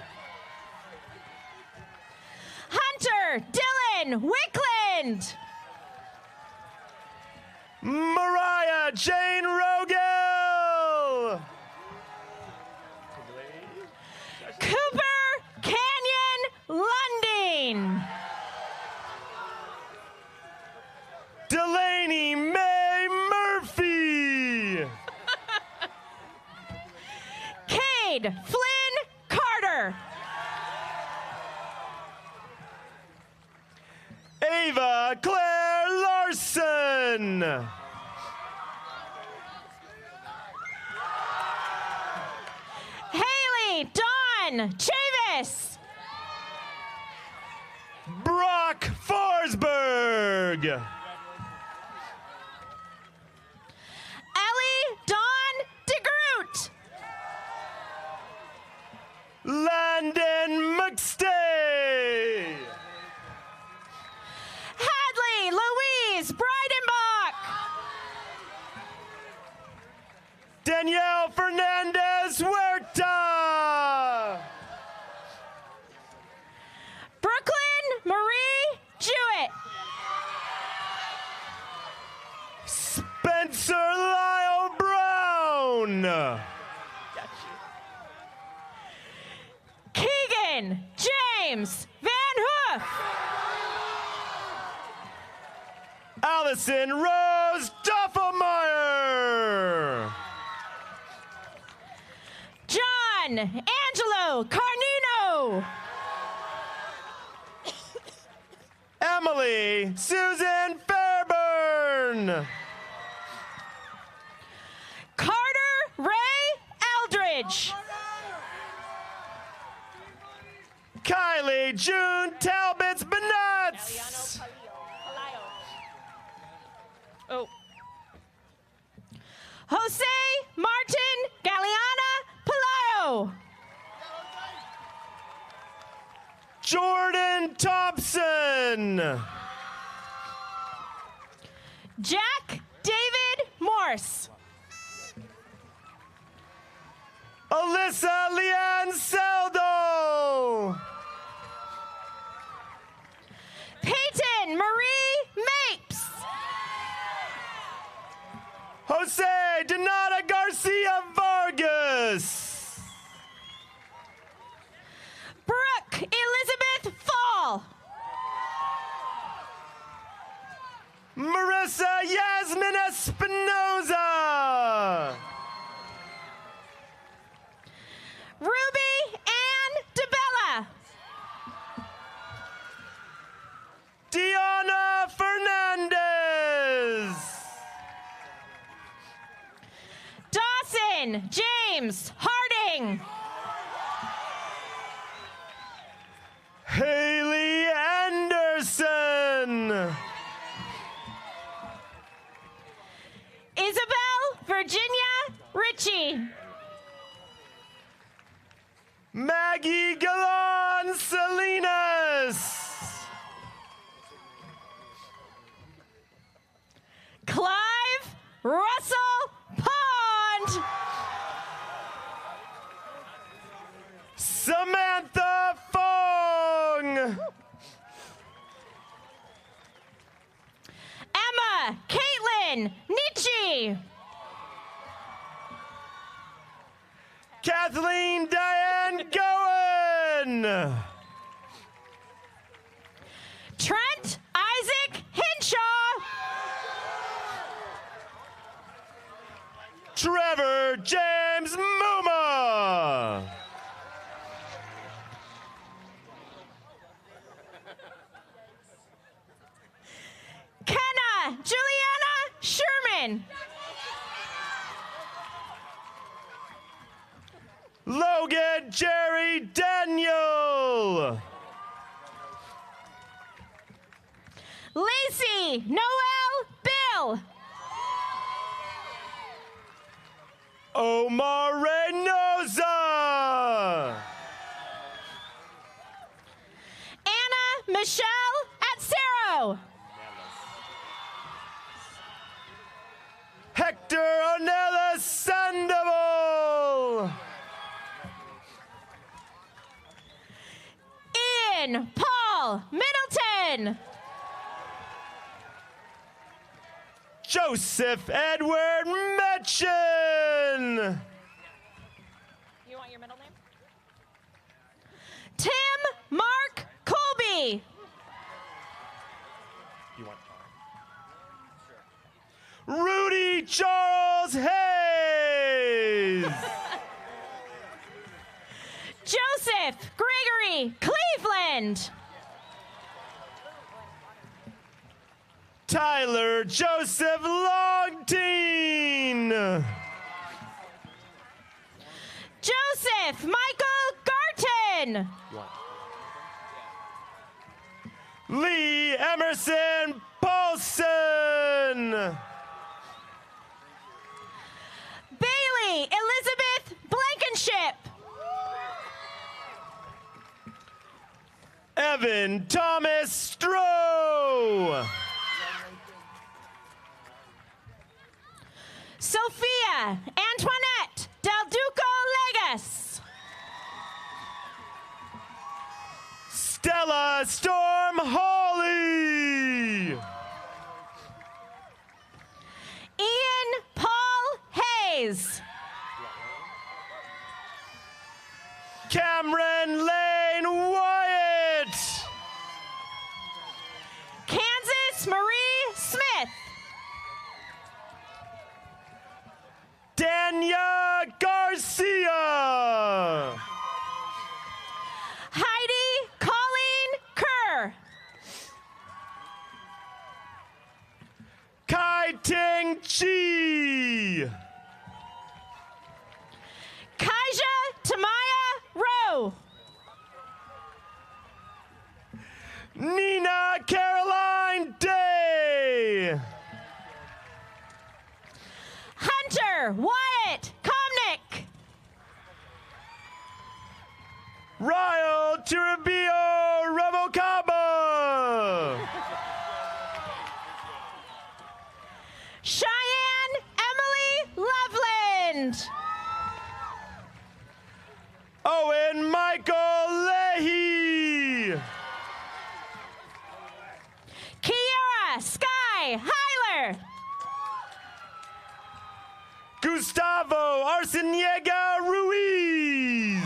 Hunter Dylan Wickland. Mariah Jane Rogel. Cooper Canyon Lunding. Delaney May Murphy. Cade Flynn Carter. Ava Claire Larson. Haley Dawn Chavis. Brock Forsberg. Ellie Dawn DeGroot. Landon McStay. Hadley Louise Breidenbach. Danielle Fernandez Huerta. Brooklyn Marie Jewett. Spencer Lyle Brown. Keegan James Van Hoof. Allison Rose Duffelmeyer. John Angelo Carnino. Emily Susan Fairburn. Carter Ray Eldridge. Kylie June Talbot's Benuts. Oh. Jose Martin Galeana Palayo. Jordan Thompson. Jack David Morse. Alyssa Leanne Seldo. Peyton Marie Mapes. Jose Donata Garcia Vargas. Brooke Elizabeth Fall. Marissa Yasmin Espinoza. Ruby Ann DeBella. Diana Fernandez. Dawson James Harding. Haley Anderson. Isabel Virginia Ritchie. Maggie Gallan Salinas. Clive Russell Pond. Samantha Fong. Emma Caitlin Nietzsche. Kathleen Diane Goen. Trent Isaac Hinshaw. Trevor James Muma. Kenna Juliana Sherman. Logan Jerry Daniel. Lacey Noel Bill. Omar Reynosa. Anna Michelle Atsero. Hector Onella Sandoval. Ian Paul Middleton. Joseph Edward Metchen. You want your middle name? Tim Mark Colby. Rudy Charles Hayes. Joseph Gregory Cleveland. Tyler Joseph Longteen. Joseph Michael Garton. Lee Emerson Paulson. Bailey Elizabeth Blankenship. Evan Thomas Stroh. Sophia Antoinette Del Duco Legas. Stella Storm Hawley. Ian Paul Hayes. Cameron Lane Wyatt. Kansas Marie Smith. Dania Garcia. Heidi Colleen Kerr. Kai Ting Chi. Kaija Tamaya Rowe. Nina Caroline Day. Hunter Wyatt Komnick. Ryle Turibio Ravocaba. Cheyenne Emily Loveland. Owen Michael Leahy. Kiara Sky Heiler. Gustavo Arciniega Ruiz.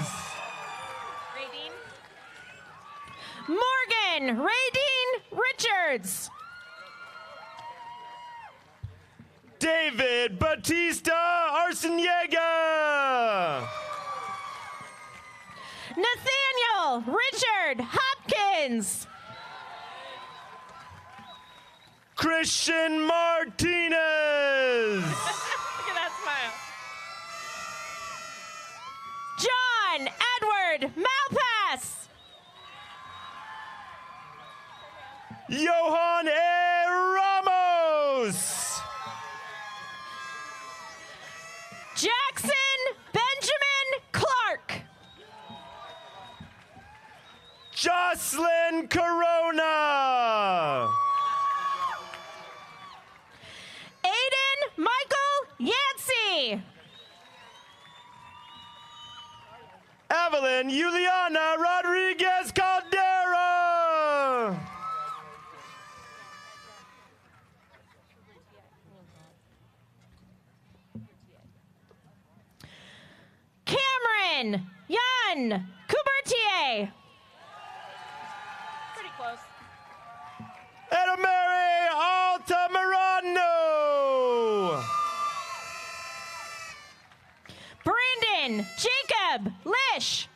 Morgan Radine Richards. David Batista Arciniega. Nathaniel Richard Hopkins. Christian Martinez. Look at that smile. John Edward Malpass. Johan A. Ramos. Jackson Benjamin Clark. Jocelyn Corona. Aiden Michael Yancey. Evelyn Juliana Rodriguez Caldera. Cameron Yun Coubertier. Pretty close. Edamary Altamirano. Brandon Jacob Lish.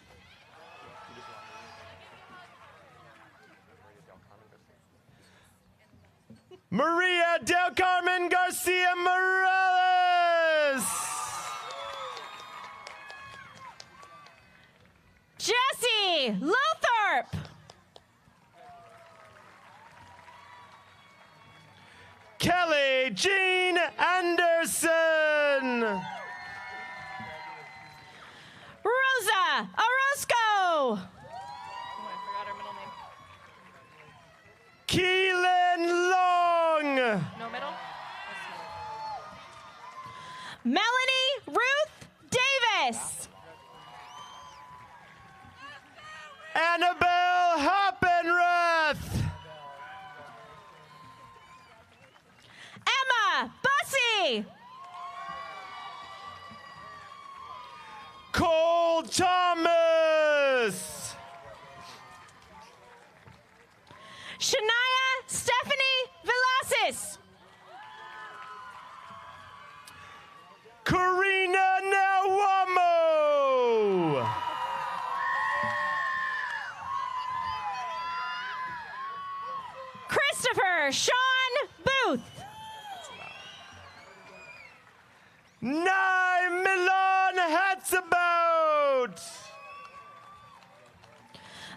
Maria Del Carmen Garcia Morales. Jesse Lotharp. Kelly Jean Anderson. Rosa Orozco. Keelan Long. No middle. Melanie Ruth Davis. Annabelle Hoppenrath. Emma Bussey. Cole Thomas. Shania Stephanie Velasquez. Karina Nawamo. Christopher Sean Booth. Nye Milan Hatzabout.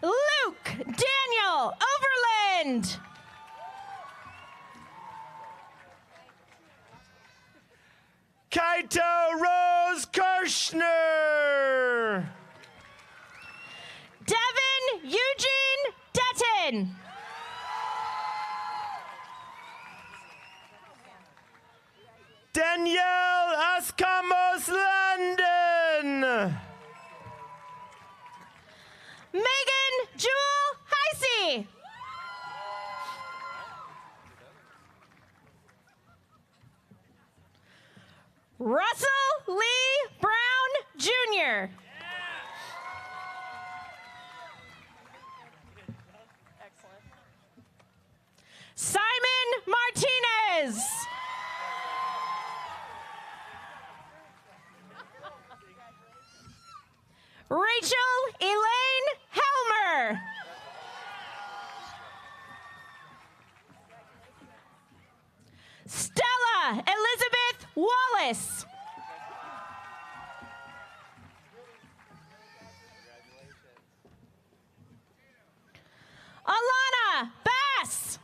Luke Daniel Overland. Kaito Rose Kirschner. Devin Eugene Dutton. Danielle Ascamos London. Megan Jewel Heisey. Russell Lee Brown Jr. Simon Martinez. Rachel Elaine Helmer. Stella Elizabeth Wallace. Alana Bass.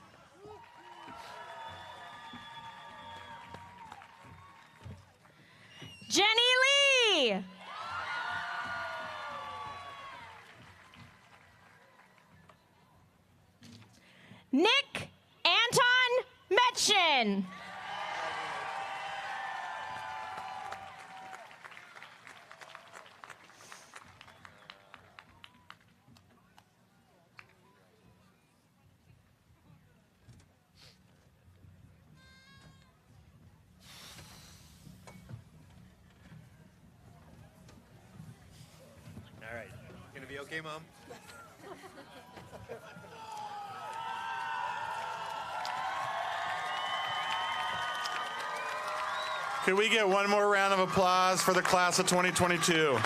Jenny Lee. Nick Anton Metchin. Baby, okay, Mom? Could we get one more round of applause for the class of 2022?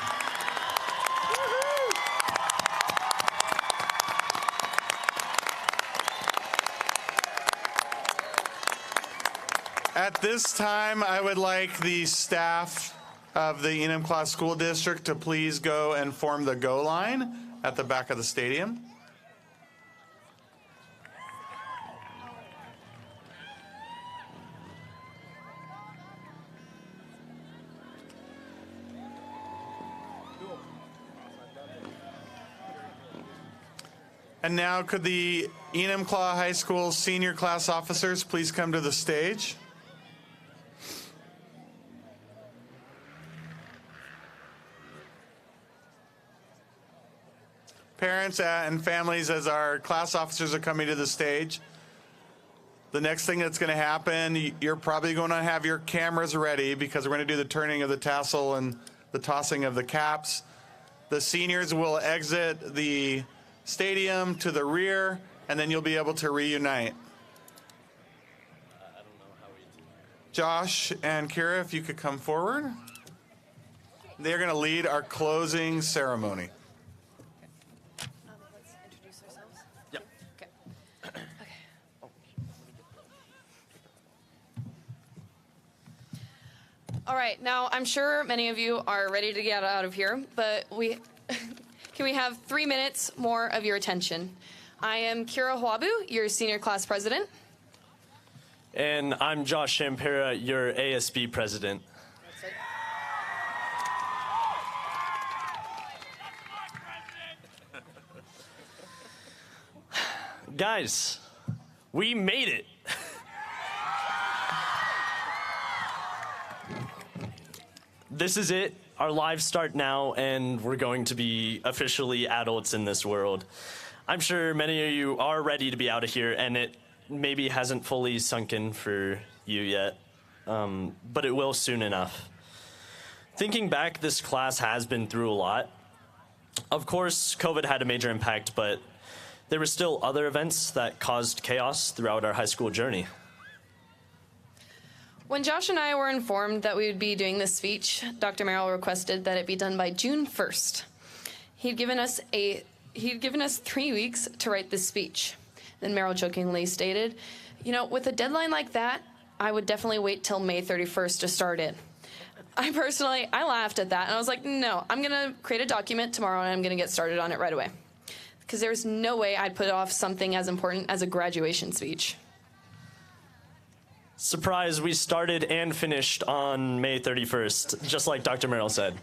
At this time, I would like the staff of the Enumclaw School District to please go and form the go line at the back of the stadium. And now could the Enumclaw High School senior class officers please come to the stage? Parents and families, as our class officers are coming to the stage, the next thing that's going to happen, you're probably going to have your cameras ready because we're going to do the turning of the tassel and the tossing of the caps. The seniors will exit the stadium to the rear, and then you'll be able to reunite. Josh and Kira, if you could come forward. They're going to lead our closing ceremony. Let's introduce ourselves. Yep. Okay. All right, now I'm sure many of you are ready to get out of here, but can we have 3 minutes more of your attention? I am Kira Huabu, your senior class president. And I'm Josh Shampera, your ASB president. Guys, we made it. This is it. Our lives start now, and we're going to be officially adults in this world. I'm sure many of you are ready to be out of here, and it maybe hasn't fully sunk in for you yet, but it will soon enough. Thinking back, this class has been through a lot. Of course, COVID had a major impact, but there were still other events that caused chaos throughout our high school journey. When Josh and I were informed that we would be doing this speech, Dr. Merrill requested that it be done by June 1st. He'd given us 3 weeks to write this speech. Then Merrill jokingly stated, you know, with a deadline like that, I would definitely wait till May 31st to start it. I laughed at that, and I was like, no, I'm gonna create a document tomorrow and I'm gonna get started on it right away. Because there's no way I'd put off something as important as a graduation speech. Surprise, we started and finished on May 31st, just like Dr. Merrill said.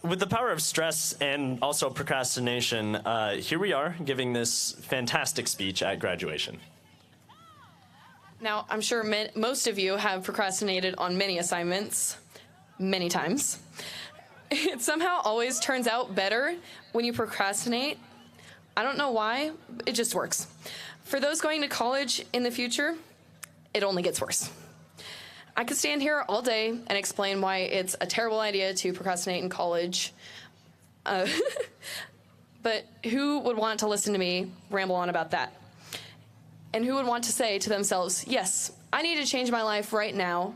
With the power of stress and also procrastination, here we are giving this fantastic speech at graduation. Now, I'm sure most of you have procrastinated on many assignments, many times. It somehow always turns out better when you procrastinate. I don't know why, it just works. For those going to college in the future, it only gets worse. I could stand here all day and explain why it's a terrible idea to procrastinate in college. But who would want to listen to me ramble on about that? And who would want to say to themselves, yes, I need to change my life right now?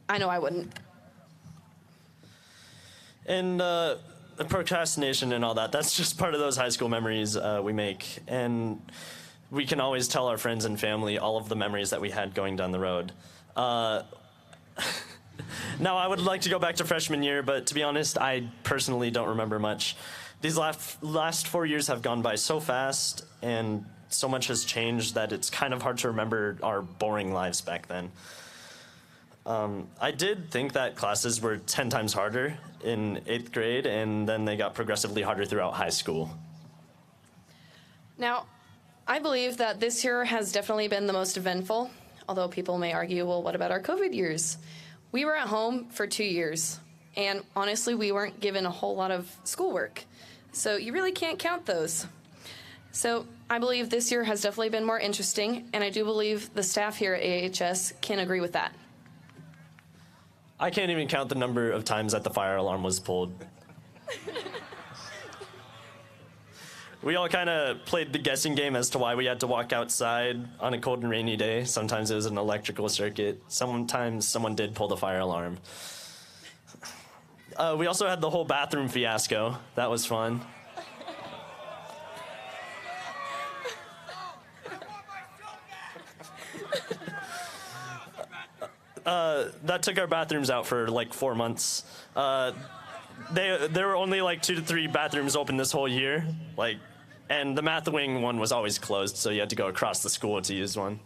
I know I wouldn't. And procrastination and all that, that's just part of those high school memories we make. And we can always tell our friends and family all of the memories that we had going down the road. Now, I would like to go back to freshman year, but to be honest, I personally don't remember much. These last 4 years have gone by so fast, and so much has changed that it's kind of hard to remember our boring lives back then. I did think that classes were 10 times harder in 8th grade, and then they got progressively harder throughout high school. Now, I believe that this year has definitely been the most eventful, although people may argue, well, what about our COVID years? We were at home for 2 years, and honestly, we weren't given a whole lot of schoolwork, so you really can't count those. So I believe this year has definitely been more interesting, and I do believe the staff here at AHS can agree with that. I can't even count the number of times that the fire alarm was pulled. We all kind of played the guessing game as to why we had to walk outside on a cold and rainy day. Sometimes it was an electrical circuit. Sometimes someone did pull the fire alarm. We also had the whole bathroom fiasco. That was fun. That took our bathrooms out for like 4 months. There were only like 2 to 3 bathrooms open this whole year, and the math wing one was always closed, so you had to go across the school to use one.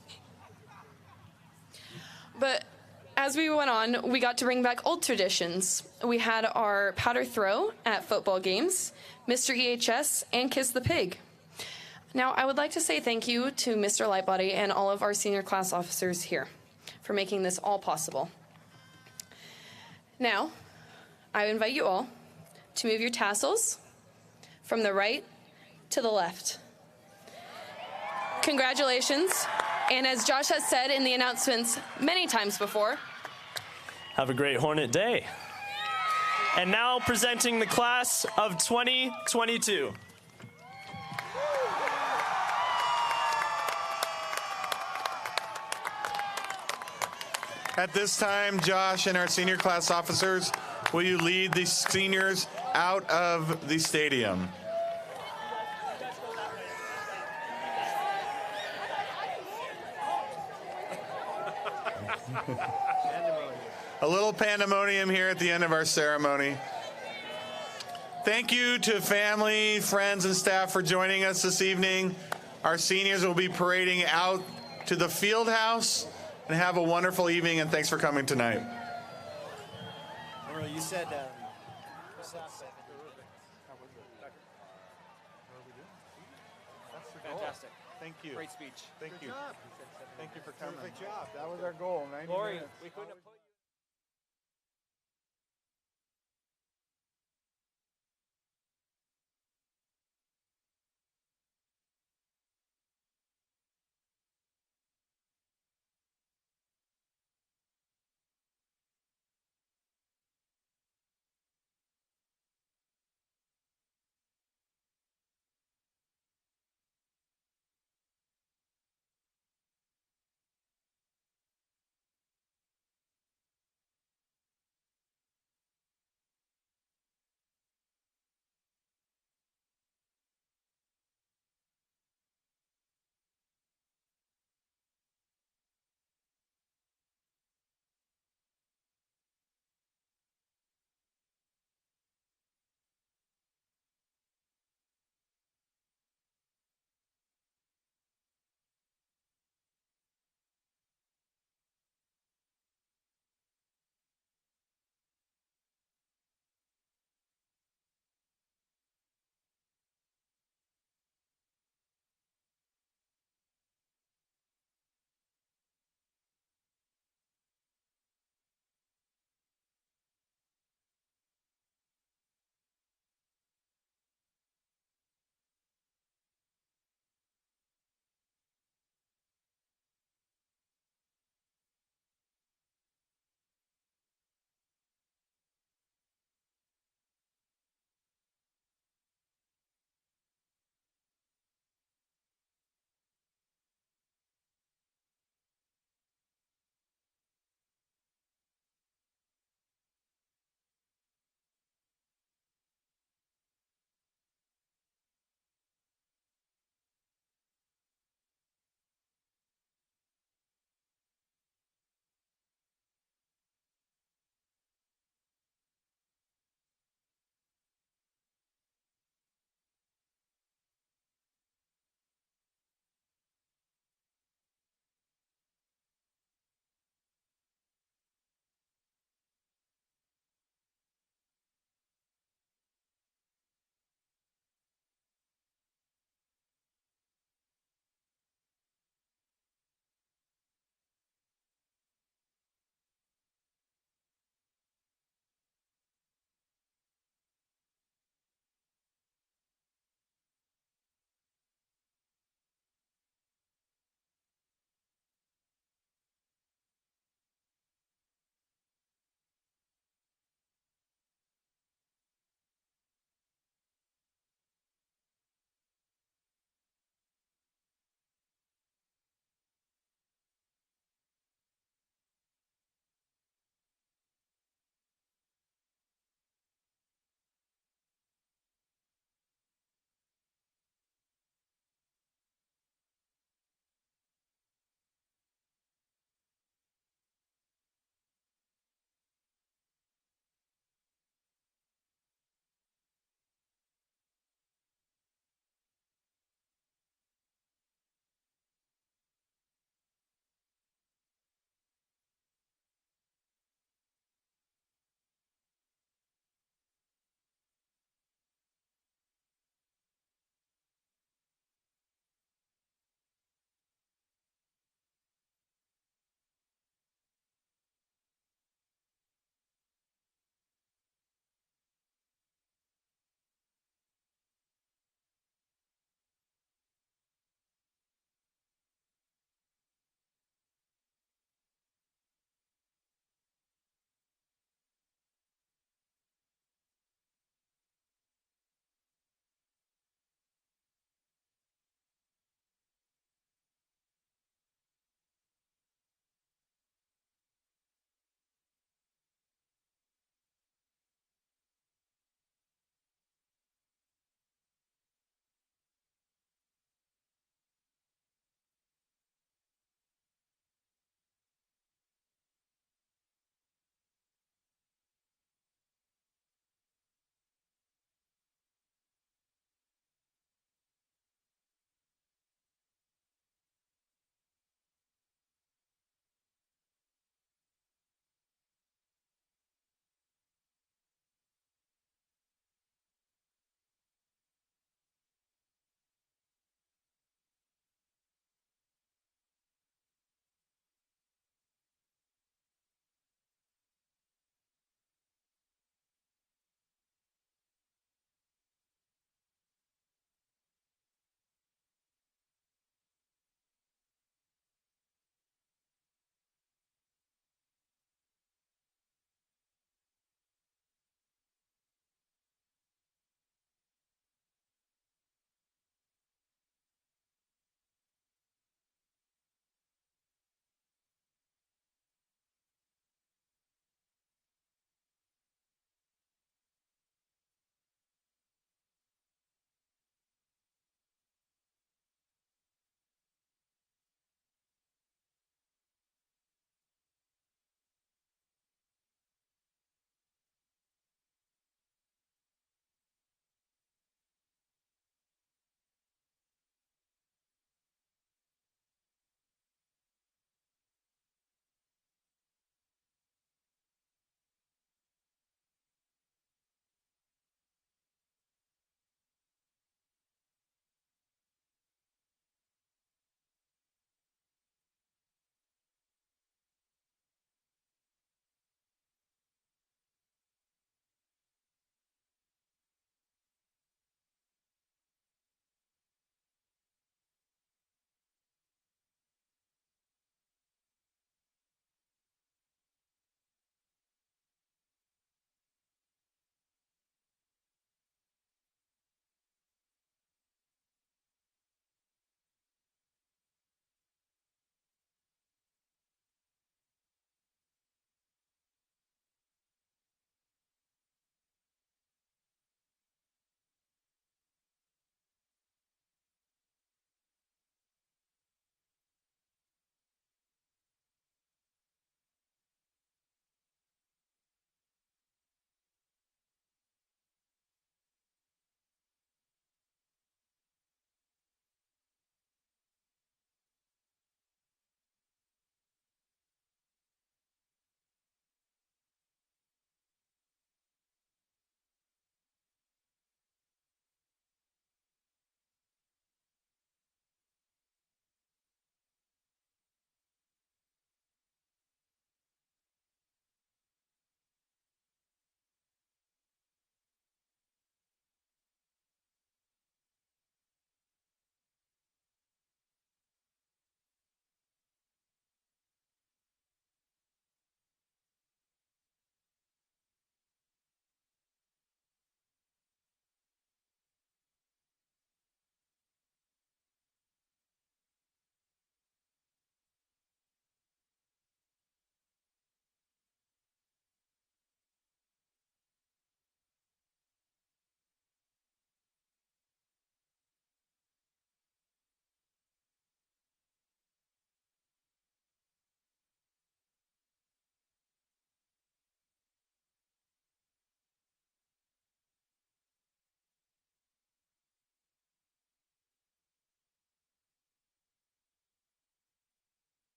But as we went on, we got to bring back old traditions. We had our powder throw at football games, Mr. EHS, and Kiss the Pig. Now, I would like to say thank you to Mr. Lightbody and all of our senior class officers here for making this all possible. Now, I invite you all to move your tassels from the right to the left. Congratulations, and as Josh has said in the announcements many times before, have a great Hornet Day. And now presenting the class of 2022. At this time, Josh and our senior class officers, will you lead the seniors out of the stadium? A little pandemonium here at the end of our ceremony. Thank you to family, friends, and staff for joining us this evening. Our seniors will be parading out to the field house, and have a wonderful evening, and thanks for coming tonight. Earl, you said... Fantastic. Thank you. Great speech. Thank you. Thank you for coming. Perfect job. That was our goal. 90 Lori, minutes. we couldn't have put